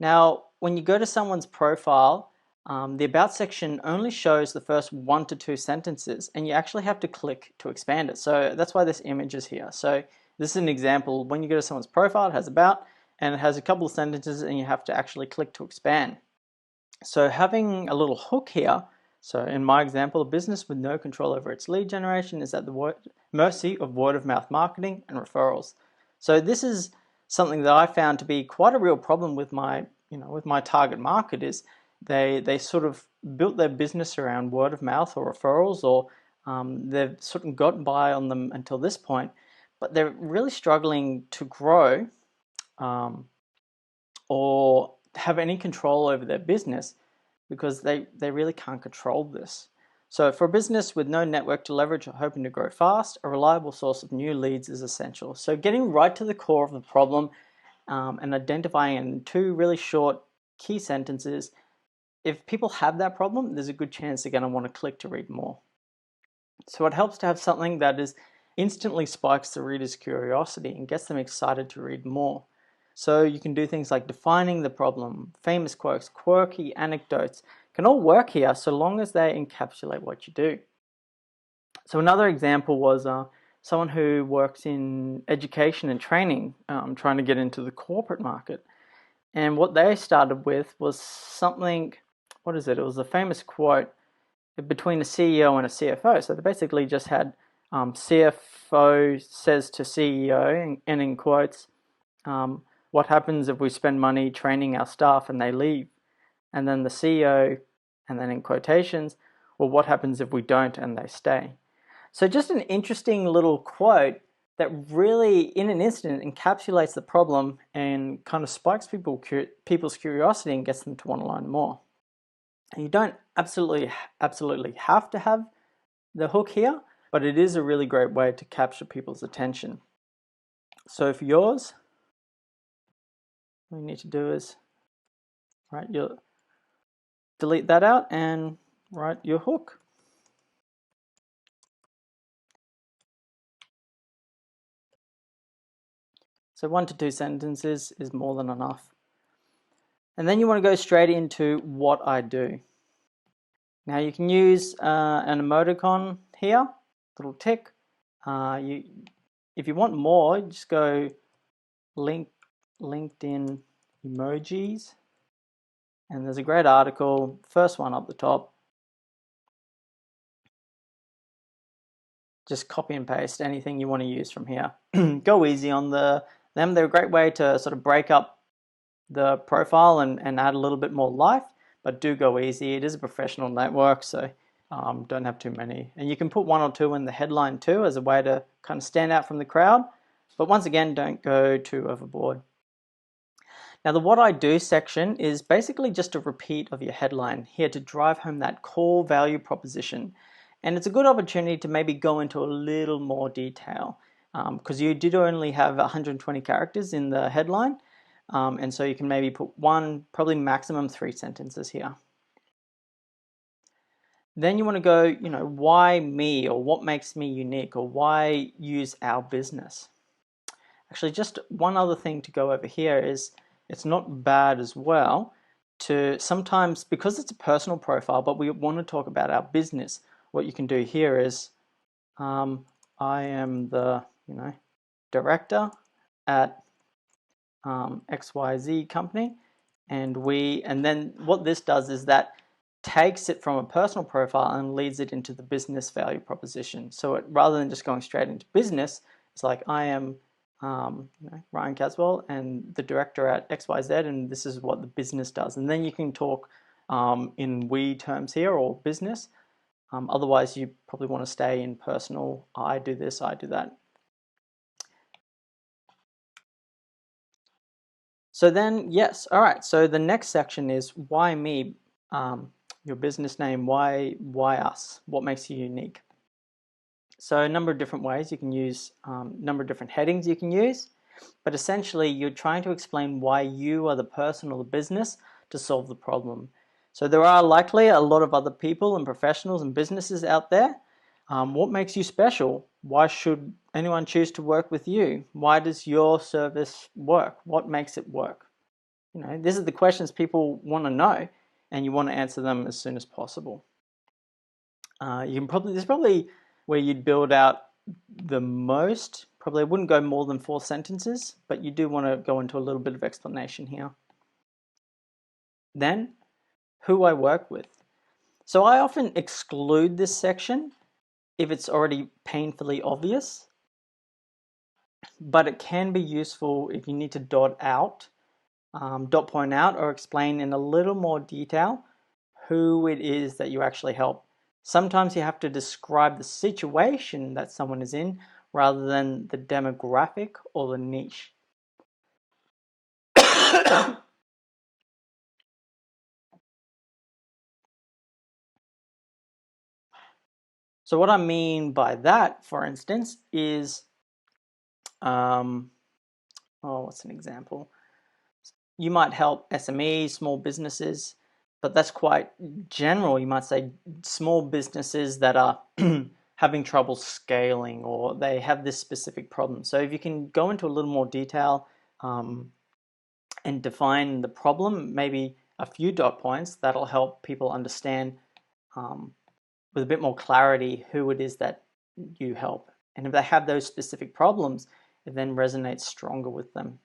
Now, when you go to someone's profile, the About section only shows the first 1 to 2 sentences, and you actually have to click to expand it. So that's why this image is here. So this is an example. When you go to someone's profile, it has About, and it has a couple of sentences, and you have to actually click to expand. So having a little hook here, so in my example, a business with no control over its lead generation is at the mercy of word-of-mouth marketing and referrals. So this is something that I found to be quite a real problem with my target market. Is they sort of built their business around word of mouth or referrals, or they've sort of gotten by on them until this point, but they're really struggling to grow or have any control over their business because they really can't control this. So for a business with no network to leverage or hoping to grow fast, a reliable source of new leads is essential. So getting right to the core of the problem and identifying in 2 really short key sentences. If people have that problem, there's a good chance they're going to want to click to read more. So it helps to have something that instantly spikes the reader's curiosity and gets them excited to read more. So you can do things like defining the problem, famous quotes, quirky anecdotes, can all work here so long as they encapsulate what you do. So another example was someone who works in education and training, trying to get into the corporate market. And what they started with was something, it was a famous quote between a CEO and a CFO. So they basically just had CFO says to CEO, and in quotes, what happens if we spend money training our staff and they leave? And then the CEO, and then in quotations, well, what happens if we don't and they stay? So just an interesting little quote that really, in an instant, encapsulates the problem and kind of spikes people's curiosity and gets them to want to learn more. And you don't absolutely have to have the hook here, but it is a really great way to capture people's attention. So for yours, what you need to do is you'll delete that out and write your hook. So 1 to 2 sentences is more than enough. And then you want to go straight into what I do. Now you can use an emoticon here, little tick. If you want more, just go LinkedIn emojis. And there's a great article, first one up the top. Just copy and paste anything you want to use from here. Go easy on them. They're a great way to sort of break up the profile and add a little bit more life, but do go easy. It is a professional network, so Don't have too many. And you can put 1 or 2 in the headline too as a way to kind of stand out from the crowd. But once again, don't go too overboard. Now the what I do section is basically just a repeat of your headline here to drive home that core value proposition. And it's a good opportunity to maybe go into a little more detail because you did only have 120 characters in the headline. And so you can maybe put 1, probably maximum 3 sentences here. Then you want to go, why me, or what makes me unique, or why use our business? Actually, just one other thing to go over here is it's not bad as well to sometimes, because it's a personal profile, but we want to talk about our business. What you can do here is, I am the, director at XYZ company, and then what this does is that takes it from a personal profile and leads it into the business value proposition. So rather than just going straight into business, it's like I am Ryan Caswell and the director at XYZ, and this is what the business does. And then you can talk in we terms here, or business. Otherwise, you probably want to stay in personal. I do this, I do that. So then, yes, all right. So the next section is why me, your business name, why us, what makes you unique. So a number of different ways you can use, number of different headings you can use, but essentially you're trying to explain why you are the person or the business to solve the problem. So there are likely a lot of other people and professionals and businesses out there. What makes you special? Why should anyone choose to work with you? Why does your service work? What makes it work? These are the questions people want to know, and you want to answer them as soon as possible. This is probably where you'd build out the most. Probably I wouldn't go more than 4 sentences, but you do want to go into a little bit of explanation here. Then, who I work with. So I often exclude this section if it's already painfully obvious, but it can be useful if you need to dot point out or explain in a little more detail who it is that you actually help. Sometimes you have to describe the situation that someone is in rather than the demographic or the niche. So what I mean by that, for instance, is, what's an example? You might help SMEs, small businesses, but that's quite general. You might say small businesses that are having trouble scaling, or they have this specific problem. So if you can go into a little more detail and define the problem, maybe a few dot points, that'll help people understand with a bit more clarity who it is that you help. And if they have those specific problems, it then resonates stronger with them.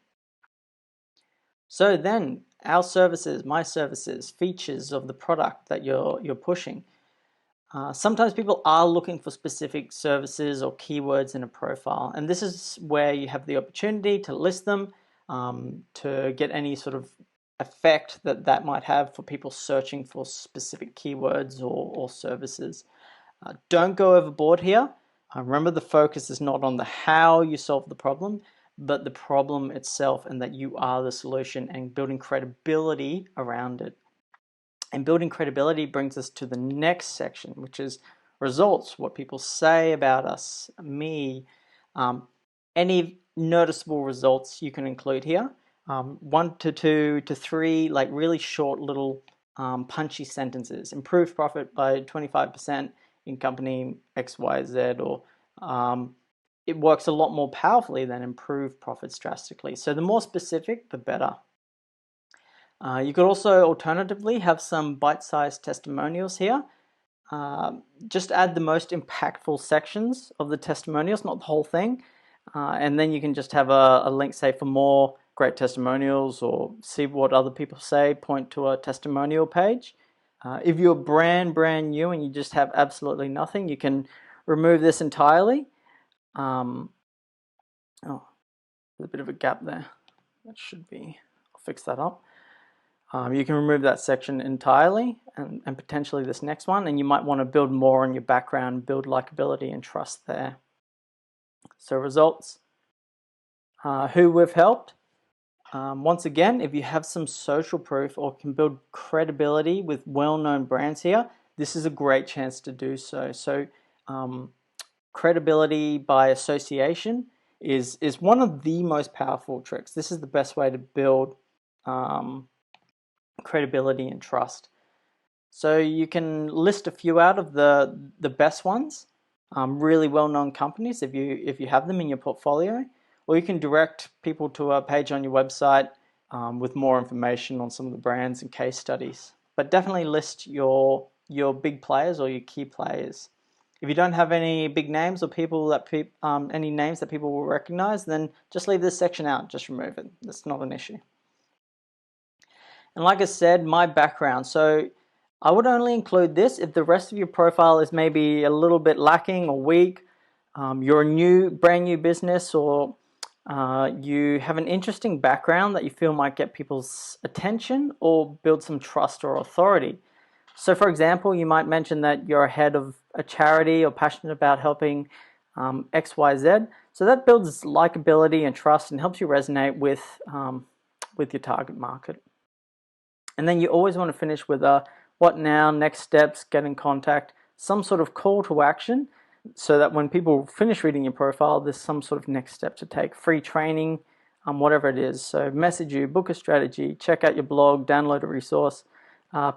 So then, our services, my services, features of the product that you're pushing. Sometimes people are looking for specific services or keywords in a profile, and this is where you have the opportunity to list them to get any sort of effect that might have for people searching for specific keywords or services. Don't go overboard here. Remember, the focus is not on the how you solve the problem, but the problem itself, and that you are the solution, and building credibility around it. And building credibility brings us to the next section, which is results, what people say about us, me, any noticeable results you can include here. 1 to 2 to 3, like really short little punchy sentences. Improved profit by 25% in company XYZ, or it works a lot more powerfully than improve profits drastically. So the more specific, the better. You could also alternatively have some bite-sized testimonials here. Just add the most impactful sections of the testimonials, not the whole thing. And then you can just have a link, say, for more great testimonials, or see what other people say, point to a testimonial page. If you're brand new and you just have absolutely nothing, you can remove this entirely. There's a bit of a gap there. That should be, I'll fix that up. You can remove that section entirely and potentially this next one, and you might want to build more on your background, build likability and trust there. So results, who we've helped. Once again, if you have some social proof or can build credibility with well-known brands here, this is a great chance to do so. So credibility by association is one of the most powerful tricks. This is the best way to build credibility and trust. So you can list a few out of the best ones, really well-known companies if you have them in your portfolio, or you can direct people to a page on your website with more information on some of the brands and case studies. But definitely list your big players or your key players. If you don't have any big names or people that any names that people will recognize, then just leave this section out. Just remove it. That's not an issue. And like I said, my background. So I would only include this if the rest of your profile is maybe a little bit lacking or weak. You're a brand new business, or you have an interesting background that you feel might get people's attention or build some trust or authority. So for example, you might mention that you're a head of a charity or passionate about helping XYZ. So that builds likability and trust and helps you resonate with your target market. And then you always want to finish with a what now, next steps, get in contact, some sort of call to action, so that when people finish reading your profile, there's some sort of next step to take, free training, whatever it is. So message you, book a strategy, check out your blog, download a resource.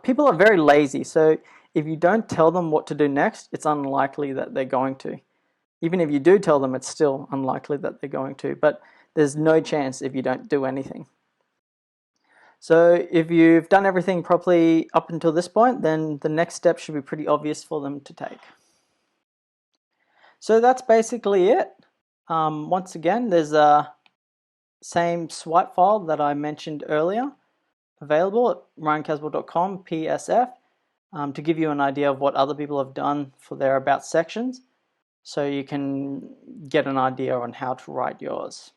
People are very lazy, so if you don't tell them what to do next, it's unlikely that they're going to. Even if you do tell them, it's still unlikely that they're going to, but there's no chance if you don't do anything. So if you've done everything properly up until this point, then the next step should be pretty obvious for them to take. So that's basically it. Once again, there's a same swipe file that I mentioned earlier, available at ryancaswell.com PSF, to give you an idea of what other people have done for their about sections, so you can get an idea on how to write yours.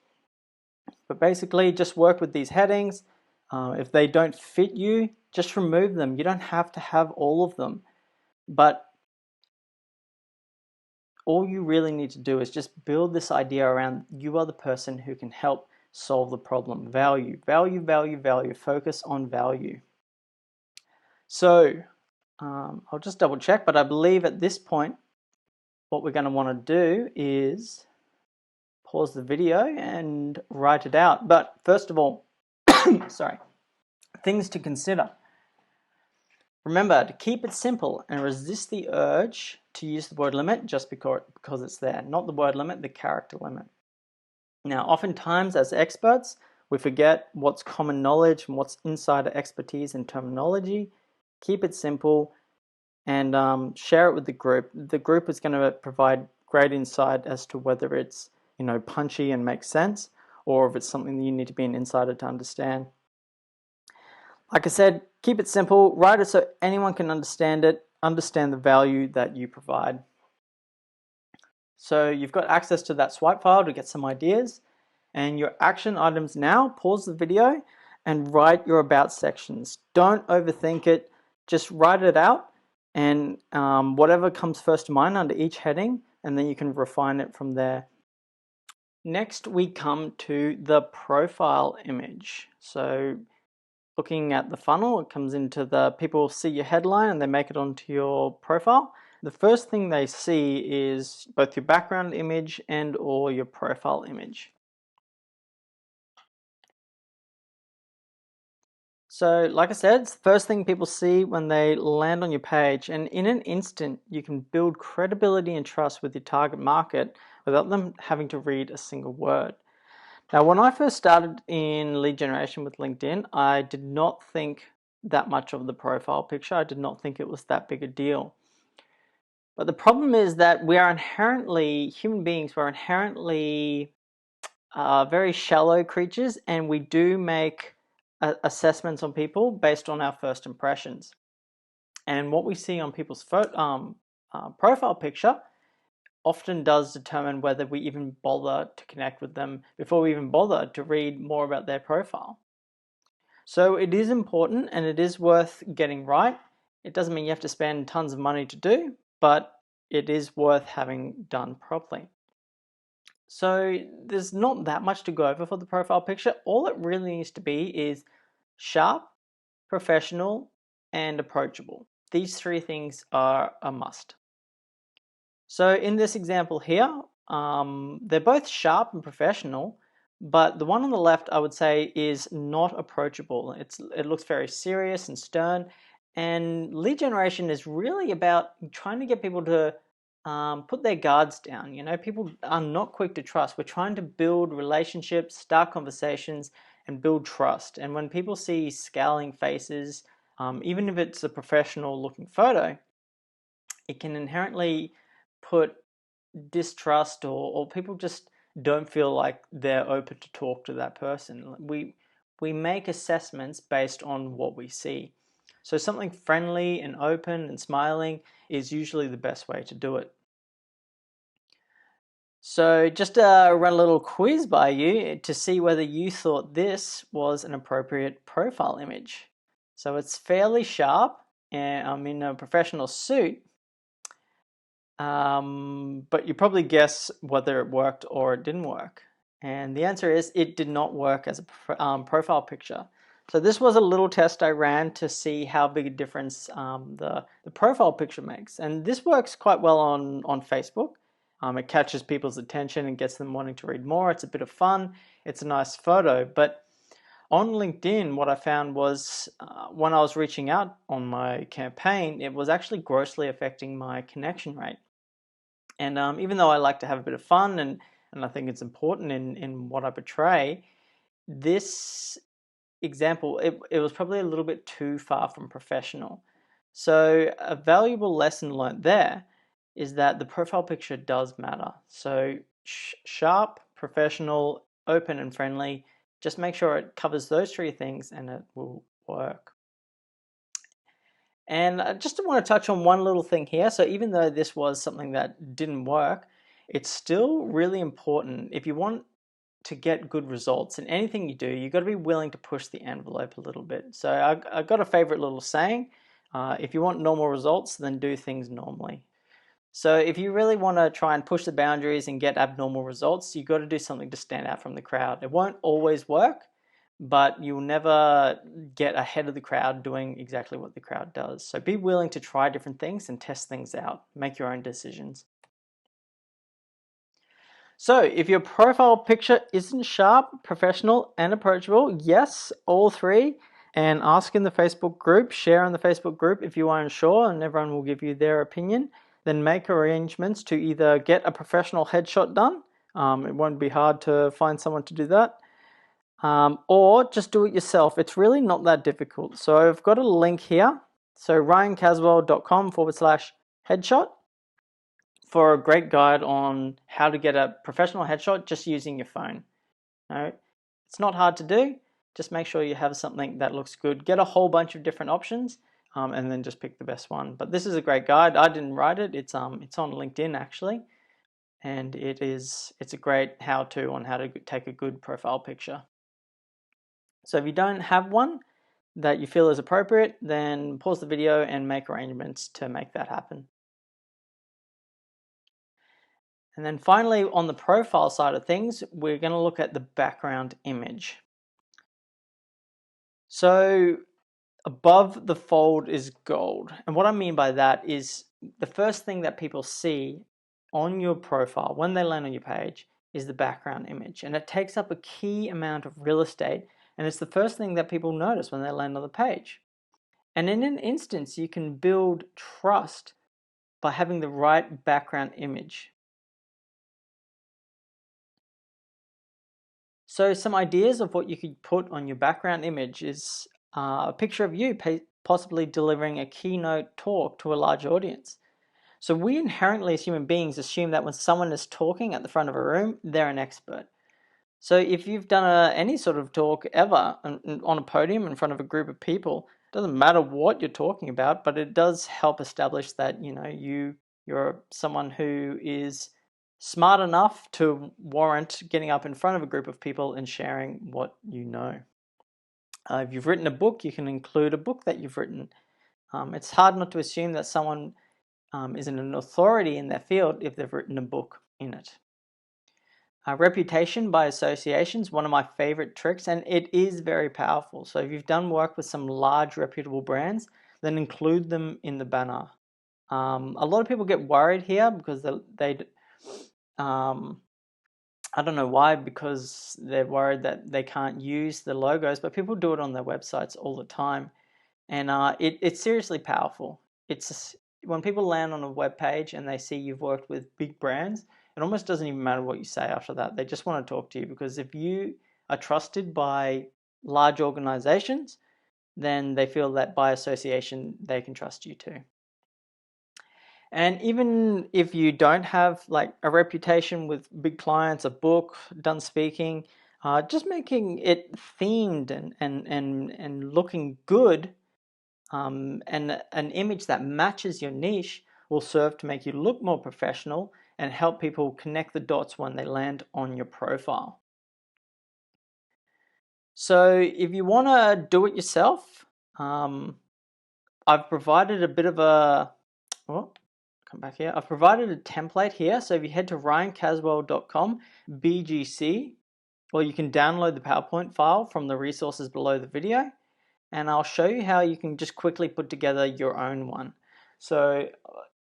But basically, just work with these headings. If they don't fit you, just remove them. You don't have to have all of them, but all you really need to do is just build this idea around you are the person who can help solve the problem. Value, value, value, value. Focus on value. So I'll just double check, but I believe at this point what we're going to want to do is pause the video and write it out. But first of all, sorry, things to consider. Remember to keep it simple and resist the urge to use the word limit just because it's there. Not the word limit, the character limit. Now, oftentimes as experts, we forget what's common knowledge and what's insider expertise and terminology. Keep it simple and share it with the group. The group is going to provide great insight as to whether it's punchy and makes sense, or if it's something that you need to be an insider to understand. Like I said, keep it simple, write it so anyone can understand it, understand the value that you provide. So you've got access to that swipe file to get some ideas, and your action items now, pause the video and write your about sections. Don't overthink it, just write it out, and whatever comes first to mind under each heading, and then you can refine it from there. Next, we come to the profile image. So looking at the funnel, it comes into the people see your headline and they make it onto your profile. The first thing they see is both your background image and or your profile image. So like I said, it's the first thing people see when they land on your page, and in an instant you can build credibility and trust with your target market without them having to read a single word. Now, when I first started in lead generation with LinkedIn, I did not think that much of the profile picture. I did not think it was that big a deal. But the problem is that we are inherently, human beings, we're inherently very shallow creatures, and we do make assessments on people based on our first impressions. And what we see on people's profile picture often does determine whether we even bother to connect with them before we even bother to read more about their profile. So it is important and it is worth getting right. It doesn't mean you have to spend tons of money to do, but it is worth having done properly. So there's not that much to go over for the profile picture. All it really needs to be is sharp, professional, and approachable. These three things are a must. So in this example here, they're both sharp and professional, but the one on the left I would say is not approachable. It looks very serious and stern, and lead generation is really about trying to get people to put their guards down. You know, people are not quick to trust. We're trying to build relationships, start conversations, and build trust. And when people see scowling faces, even if it's a professional looking photo, it can inherently put distrust, or people just don't feel like they're open to talk to that person. We make assessments based on what we see. So something friendly and open and smiling is usually the best way to do it. So just run a little quiz by you to see whether you thought this was an appropriate profile image. So it's fairly sharp, and I'm in a professional suit, but you probably guess whether it worked or it didn't work. And the answer is it did not work as a profile picture. So this was a little test I ran to see how big a difference the profile picture makes. And this works quite well on Facebook. It catches people's attention and gets them wanting to read more. It's a bit of fun. It's a nice photo. But on LinkedIn, what I found was when I was reaching out on my campaign, it was actually grossly affecting my connection rate. And even though I like to have a bit of fun and I think it's important in what I portray, this example, it was probably a little bit too far from professional. So a valuable lesson learned there is that the profile picture does matter. So sharp, professional, open and friendly, just make sure it covers those three things and it will work. And I just want to touch on one little thing here. So even though this was something that didn't work, it's still really important. If you want to get good results in anything you do, you've got to be willing to push the envelope a little bit. So I got a favorite little saying, if you want normal results, then do things normally. So if you really want to try and push the boundaries and get abnormal results, you've got to do something to stand out from the crowd. It won't always work, but you'll never get ahead of the crowd doing exactly what the crowd does. So be willing to try different things and test things out. Make your own decisions. So if your profile picture isn't sharp, professional, and approachable, yes, all three, and ask in the Facebook group, share in the Facebook group if you are unsure, and everyone will give you their opinion. Then make arrangements to either get a professional headshot done. It won't be hard to find someone to do that. Or just do it yourself. It's really not that difficult. So I've got a link here. So ryancaswell.com/headshot for a great guide on how to get a professional headshot just using your phone. No, it's not hard to do. Just make sure you have something that looks good. Get a whole bunch of different options and then just pick the best one. But this is a great guide. I didn't write it. It's on LinkedIn actually. And it's a great how-to on how to take a good profile picture. So if you don't have one that you feel is appropriate, then pause the video and make arrangements to make that happen. And then finally, on the profile side of things, we're going to look at the background image. So above the fold is gold. And what I mean by that is the first thing that people see on your profile when they land on your page is the background image. And it takes up a key amount of real estate. And it's the first thing that people notice when they land on the page. And in an instance, you can build trust by having the right background image. So some ideas of what you could put on your background image is a picture of you possibly delivering a keynote talk to a large audience. So we inherently as human beings assume that when someone is talking at the front of a room, they're an expert. So if you've done any sort of talk ever on a podium in front of a group of people, it doesn't matter what you're talking about, but it does help establish that you're someone who is smart enough to warrant getting up in front of a group of people and sharing what you know. If you've written a book, you can include a book that you've written. It's hard not to assume that someone isn't an authority in their field if they've written a book in it. Reputation by association is one of my favorite tricks, and it is very powerful. So if you've done work with some large reputable brands, then include them in the banner. A lot of people get worried here because I don't know why, because they're worried that they can't use the logos, but people do it on their websites all the time, and it's seriously powerful. It's when people land on a web page and they see you've worked with big brands, it almost doesn't even matter what you say after that. They just want to talk to you, because if you are trusted by large organizations, then they feel that by association they can trust you too. And even if you don't have like a reputation with big clients, a book, done speaking, just making it themed and looking good, and an image that matches your niche will serve to make you look more professional and help people connect the dots when they land on your profile. So if you want to do it yourself, I've provided a bit of a, oh, come back here. I've provided a template here. So if you head to ryancaswell.com, BGC, or you can download the PowerPoint file from the resources below the video, and I'll show you how you can just quickly put together your own one. So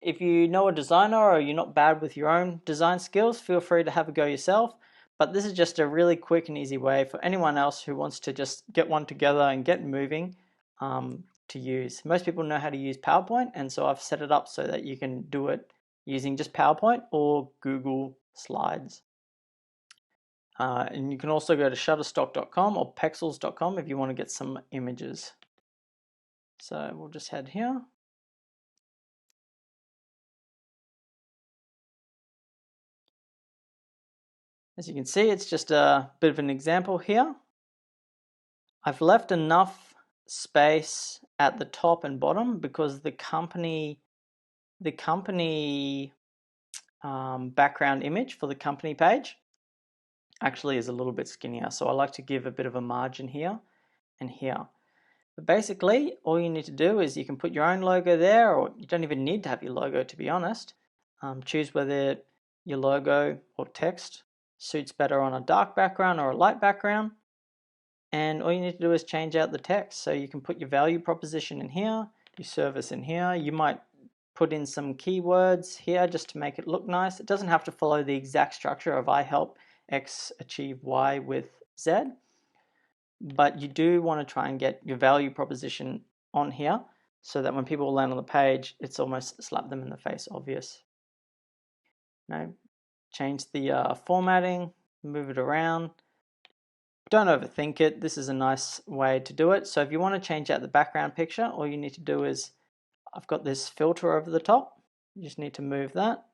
if you know a designer or you're not bad with your own design skills, feel free to have a go yourself. But this is just a really quick and easy way for anyone else who wants to just get one together and get moving to use. Most people know how to use PowerPoint, and so I've set it up so that you can do it using just PowerPoint or Google Slides. And you can also go to shutterstock.com or pexels.com if you want to get some images. So we'll just head here. As you can see, it's just a bit of an example here. I've left enough space at the top and bottom because the company background image for the company page actually is a little bit skinnier. So I like to give a bit of a margin here and here. But basically, all you need to do is you can put your own logo there, or you don't even need to have your logo, to be honest. Choose whether your logo or text suits better on a dark background or a light background. And all you need to do is change out the text. So you can put your value proposition in here, your service in here. You might put in some keywords here just to make it look nice. It doesn't have to follow the exact structure of I help X achieve Y with Z, but you do want to try and get your value proposition on here so that when people land on the page, it's almost slap them in the face obvious. Now, change the formatting, move it around. Don't overthink it. This is a nice way to do it. So if you want to change out the background picture, all you need to do is, I've got this filter over the top. You just need to move that.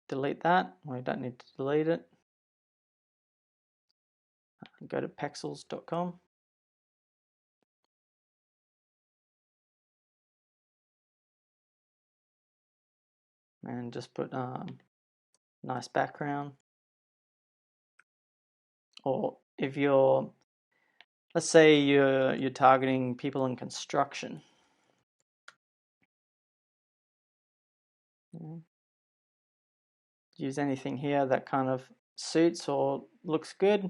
Delete that. Well, you don't need to delete it. Go to pexels.com. And just put nice background. Or if you're, let's say you're targeting people in construction. Use anything here that kind of suits or looks good.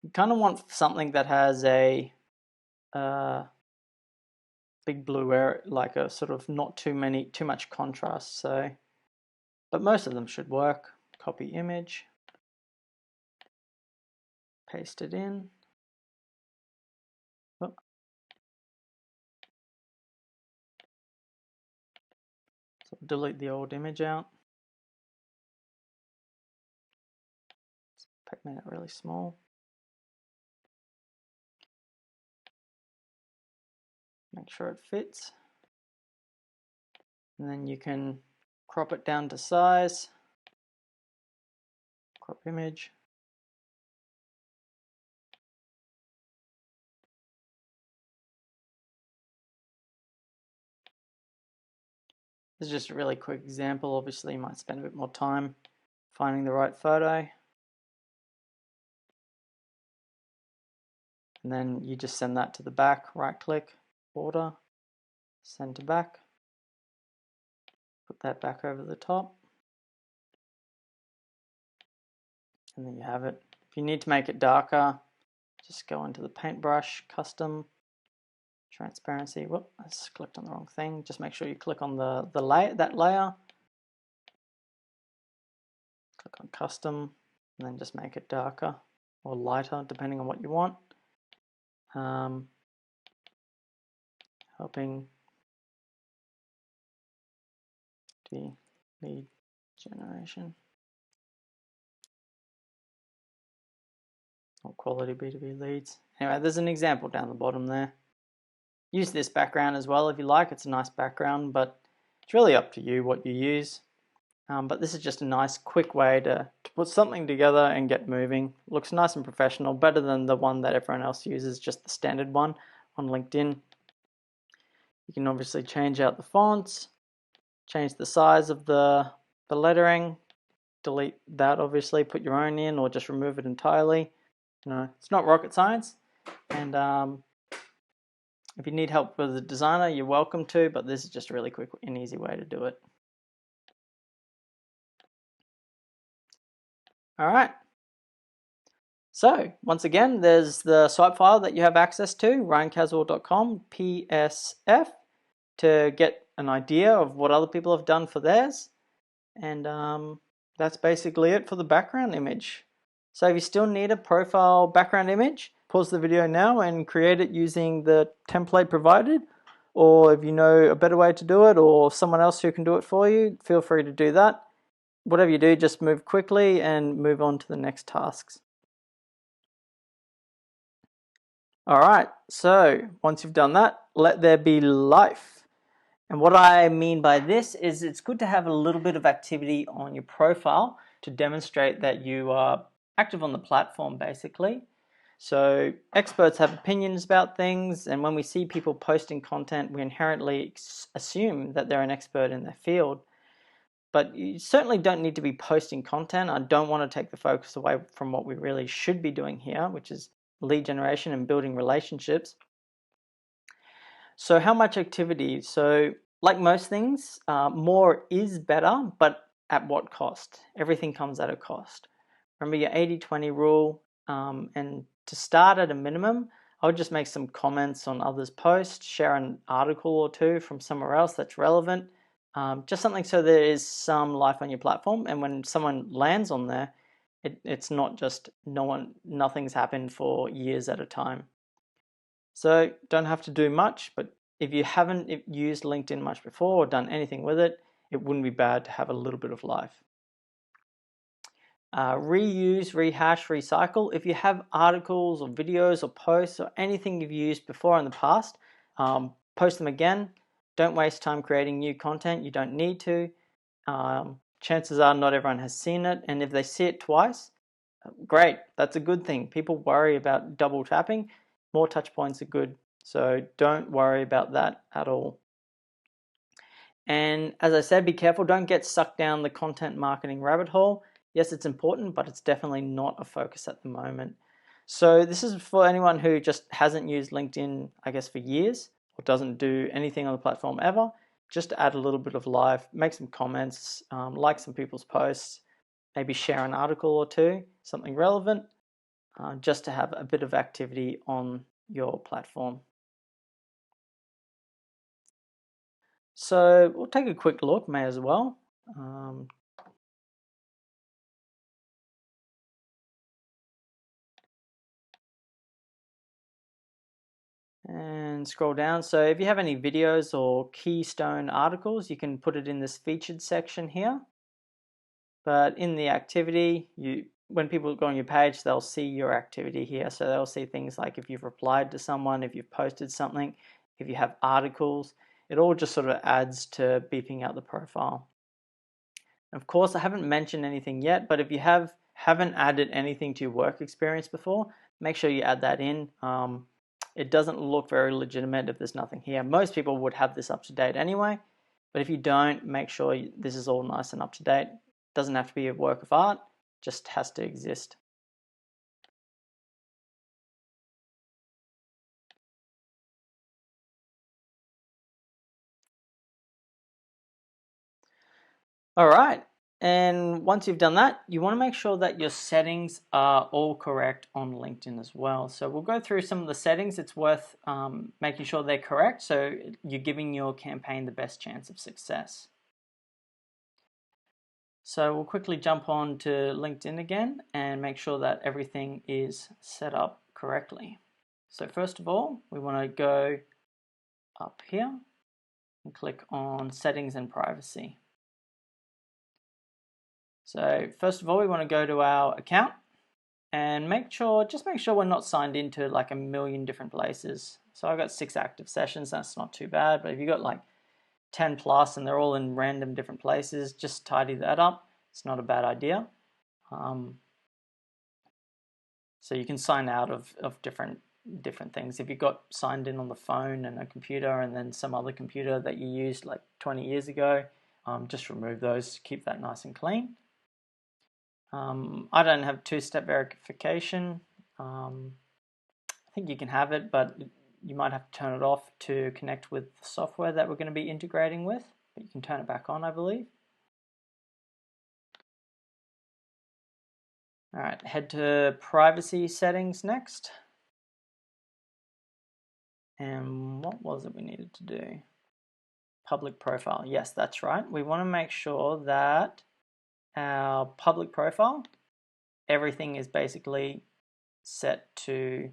You kind of want something that has a big blue area, like a sort of not too much contrast. So, but most of them should work. Copy image, paste it in. Oh. So delete the old image out. Make that really small. Make sure it fits. And then you can crop it down to size. Crop image. This is just a really quick example. Obviously, you might spend a bit more time finding the right photo. And then you just send that to the back, right click, border, send to back, put that back over the top, and then you have it. If you need to make it darker, just go into the paintbrush, custom, transparency. Whoop, I just clicked on the wrong thing. Just make sure you click on that layer, click on custom, and then just make it darker or lighter depending on what you want. Helping the lead generation or quality B2B leads. Anyway, there's an example down the bottom there. Use this background as well if you like. It's a nice background, but it's really up to you what you use. But this is just a nice quick way to put something together and get moving. Looks nice and professional, better than the one that everyone else uses, just the standard one on LinkedIn. You can obviously change out the fonts, change the size of the lettering, delete that obviously, put your own in or just remove it entirely. You know, it's not rocket science. And if you need help with the designer, you're welcome to, but this is just a really quick and easy way to do it. All right. So once again, there's the swipe file that you have access to, ryancaswell.com, PSF, to get an idea of what other people have done for theirs. And that's basically it for the background image. So if you still need a profile background image, pause the video now and create it using the template provided. Or if you know a better way to do it or someone else who can do it for you, feel free to do that. Whatever you do, just move quickly and move on to the next tasks. All right, so once you've done that, let there be life. And what I mean by this is it's good to have a little bit of activity on your profile to demonstrate that you are active on the platform, basically. So experts have opinions about things, and when we see people posting content, we inherently assume that they're an expert in their field. But you certainly don't need to be posting content. I don't want to take the focus away from what we really should be doing here, which is lead generation and building relationships. So how much activity? So like most things, more is better, but at what cost? Everything comes at a cost. Remember your 80-20 rule, and to start at a minimum, I would just make some comments on others' posts, share an article or two from somewhere else that's relevant, just something so there is some life on your platform, and when someone lands on there, it's not just nothing's happened for years at a time. So don't have to do much, but if you haven't used LinkedIn much before or done anything with it, it wouldn't be bad to have a little bit of life. Reuse, rehash, recycle. If you have articles or videos or posts or anything you've used before in the past, post them again. Don't waste time creating new content. You don't need to. Chances are not everyone has seen it, and if they see it twice, great, that's a good thing. People worry about double tapping. More touch points are good, so don't worry about that at all. And as I said, be careful, don't get sucked down the content marketing rabbit hole. Yes, it's important, but it's definitely not a focus at the moment. So this is for anyone who just hasn't used LinkedIn, I guess, for years, or doesn't do anything on the platform ever. Just add a little bit of life, make some comments, like some people's posts, maybe share an article or two, something relevant, just to have a bit of activity on your platform. So we'll take a quick look, may as well. And scroll down. So if you have any videos or keystone articles, you can put it in this featured section here. But in the activity, when people go on your page, they'll see your activity here. So they'll see things like if you've replied to someone, if you've posted something, if you have articles. It all just sort of adds to beefing out the profile. Of course, I haven't mentioned anything yet, but if you haven't added anything to your work experience before, make sure you add that in. It doesn't look very legitimate if there's nothing here. Most people would have this up to date anyway, but if you don't, make sure this is all nice and up to date. It doesn't have to be a work of art, just has to exist. All right. And once you've done that, you want to make sure that your settings are all correct on LinkedIn as well. So we'll go through some of the settings. It's worth making sure they're correct so you're giving your campaign the best chance of success. So we'll quickly jump on to LinkedIn again and make sure that everything is set up correctly. So first of all, we want to go up here and click on Settings and Privacy. So first of all, we want to go to our account and just make sure we're not signed into like a million different places. So I've got 6 active sessions, that's not too bad, but if you've got like 10 plus and they're all in random different places, just tidy that up. It's not a bad idea. So you can sign out of different things. If you got signed in on the phone and a computer and then some other computer that you used like 20 years ago, just remove those, keep that nice and clean. I don't have 2-step verification. I think you can have it, but you might have to turn it off to connect with the software that we're going to be integrating with, but you can turn it back on, I believe. All right, head to privacy settings next. And what was it we needed to do? Public profile. Yes, that's right. We want to make sure that our public profile, everything is basically set to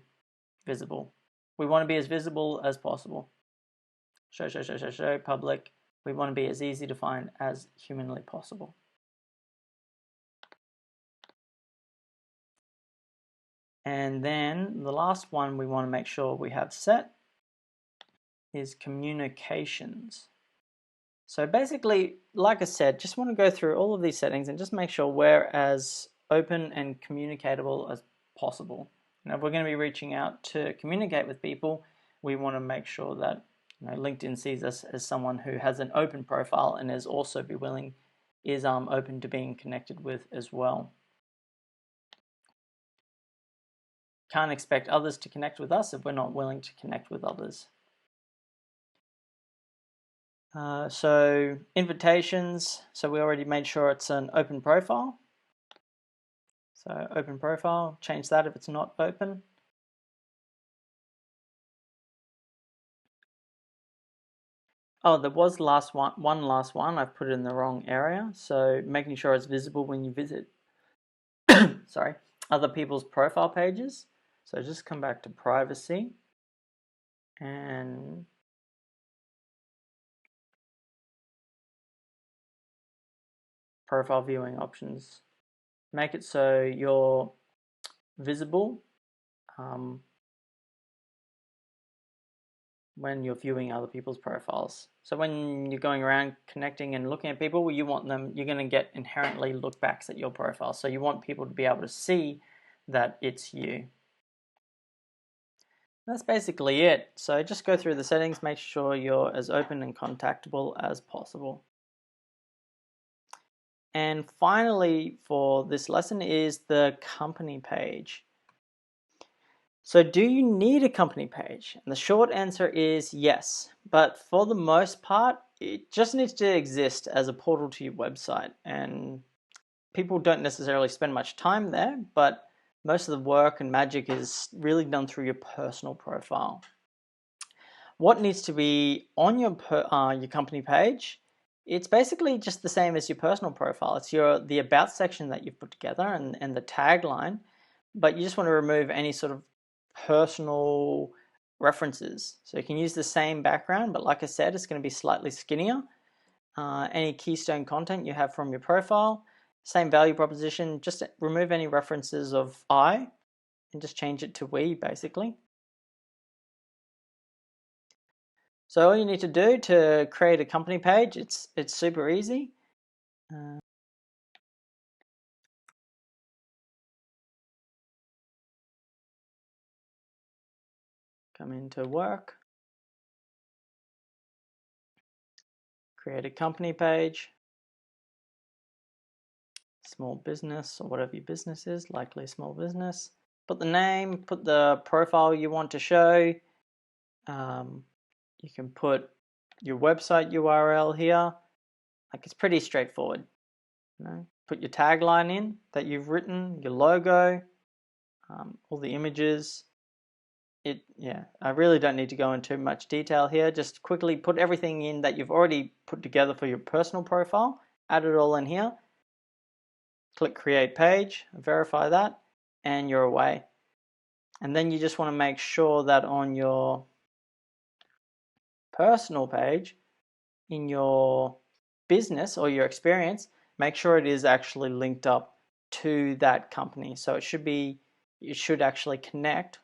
visible. We want to be as visible as possible. Show, public. We want to be as easy to find as humanly possible. And then the last one we want to make sure we have set is communications. So basically, like I said, just want to go through all of these settings and just make sure we're as open and communicatable as possible. Now, if we're going to be reaching out to communicate with people, we want to make sure that LinkedIn sees us as someone who has an open profile and is also open to being connected with as well. Can't expect others to connect with us if we're not willing to connect with others. So invitations, so we already made sure it's an open profile. So open profile, change that if it's not open. Oh, there was one last one. I've put it in the wrong area. So making sure it's visible when you visit sorry, other people's profile pages. So just come back to privacy and profile viewing options. Make it so you're visible when you're viewing other people's profiles. So when you're going around connecting and looking at people, you're going to get inherently look backs at your profile. So you want people to be able to see that it's you. That's basically it. So just go through the settings, make sure you're as open and contactable as possible. And finally for this lesson is the company page. So do you need a company page? And the short answer is yes, but for the most part, it just needs to exist as a portal to your website. And people don't necessarily spend much time there, but most of the work and magic is really done through your personal profile. What needs to be on your company page? It's basically just the same as your personal profile. It's the about section that you've put together and the tagline, but you just want to remove any sort of personal references. So you can use the same background, but like I said, it's going to be slightly skinnier. Any keystone content you have from your profile, same value proposition, just remove any references of I and just change it to we basically. So all you need to do to create a company page, it's super easy. Come into work, create a company page, small business or whatever your business is, likely small business. Put the name, put the profile you want to show. You can put your website URL here. Like, it's pretty straightforward. You know, put your tagline in that you've written, your logo, all the images. Yeah, I really don't need to go into much detail here. Just quickly put everything in that you've already put together for your personal profile. Add it all in here. Click create page, verify that, and you're away. And then you just want to make sure that on your personal page, in your business or your experience, make sure it is actually linked up to that company. So it should actually connect,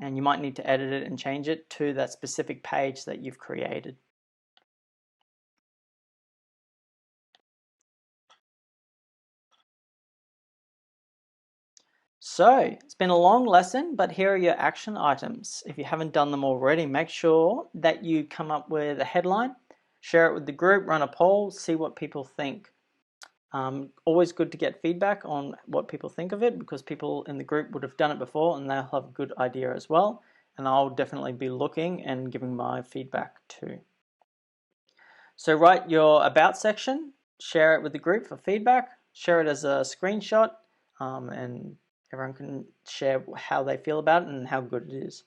and you might need to edit it and change it to that specific page that you've created. So it's been a long lesson, but here are your action items. If you haven't done them already, make sure that you come up with a headline, share it with the group, run a poll, see what people think. Always good to get feedback on what people think of it, because people in the group would have done it before and they'll have a good idea as well. And I'll definitely be looking and giving my feedback too. So write your about section, share it with the group for feedback, share it as a screenshot, and everyone can share how they feel about it and how good it is.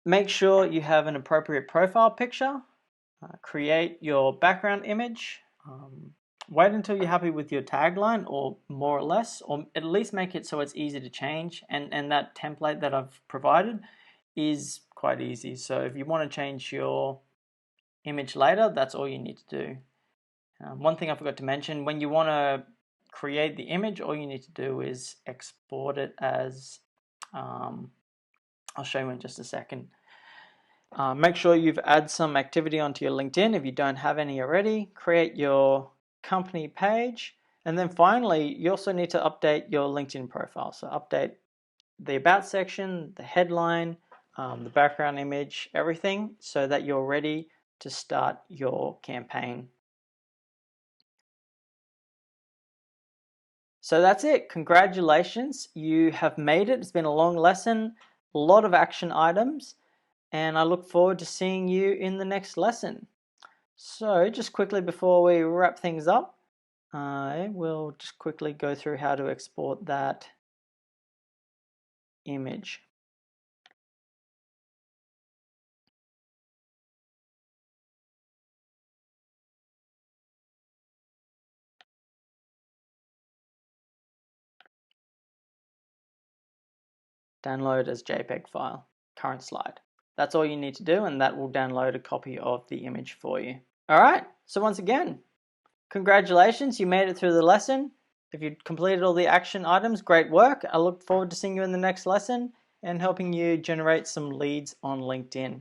Make sure you have an appropriate profile picture. Create your background image. Wait until you're happy with your tagline, or more or less, or at least make it so it's easy to change. And that template that I've provided is quite easy. So if you want to change your image later, that's all you need to do. One thing I forgot to mention, when you want to create the image, all you need to do is export it as, I'll show you in just a second. Make sure you've added some activity onto your LinkedIn if you don't have any already. Create your company page, and then finally you also need to update your LinkedIn profile. So update the about section, the headline, the background image, everything, so that you're ready to start your campaign. So that's it. Congratulations, you have made it. It's been a long lesson, a lot of action items, and I look forward to seeing you in the next lesson. So just quickly before we wrap things up, I will just quickly go through how to export that image. Download as JPEG file, current slide. That's all you need to do, and that will download a copy of the image for you. All right, so once again, congratulations, you made it through the lesson. If you completed all the action items, great work. I look forward to seeing you in the next lesson and helping you generate some leads on LinkedIn.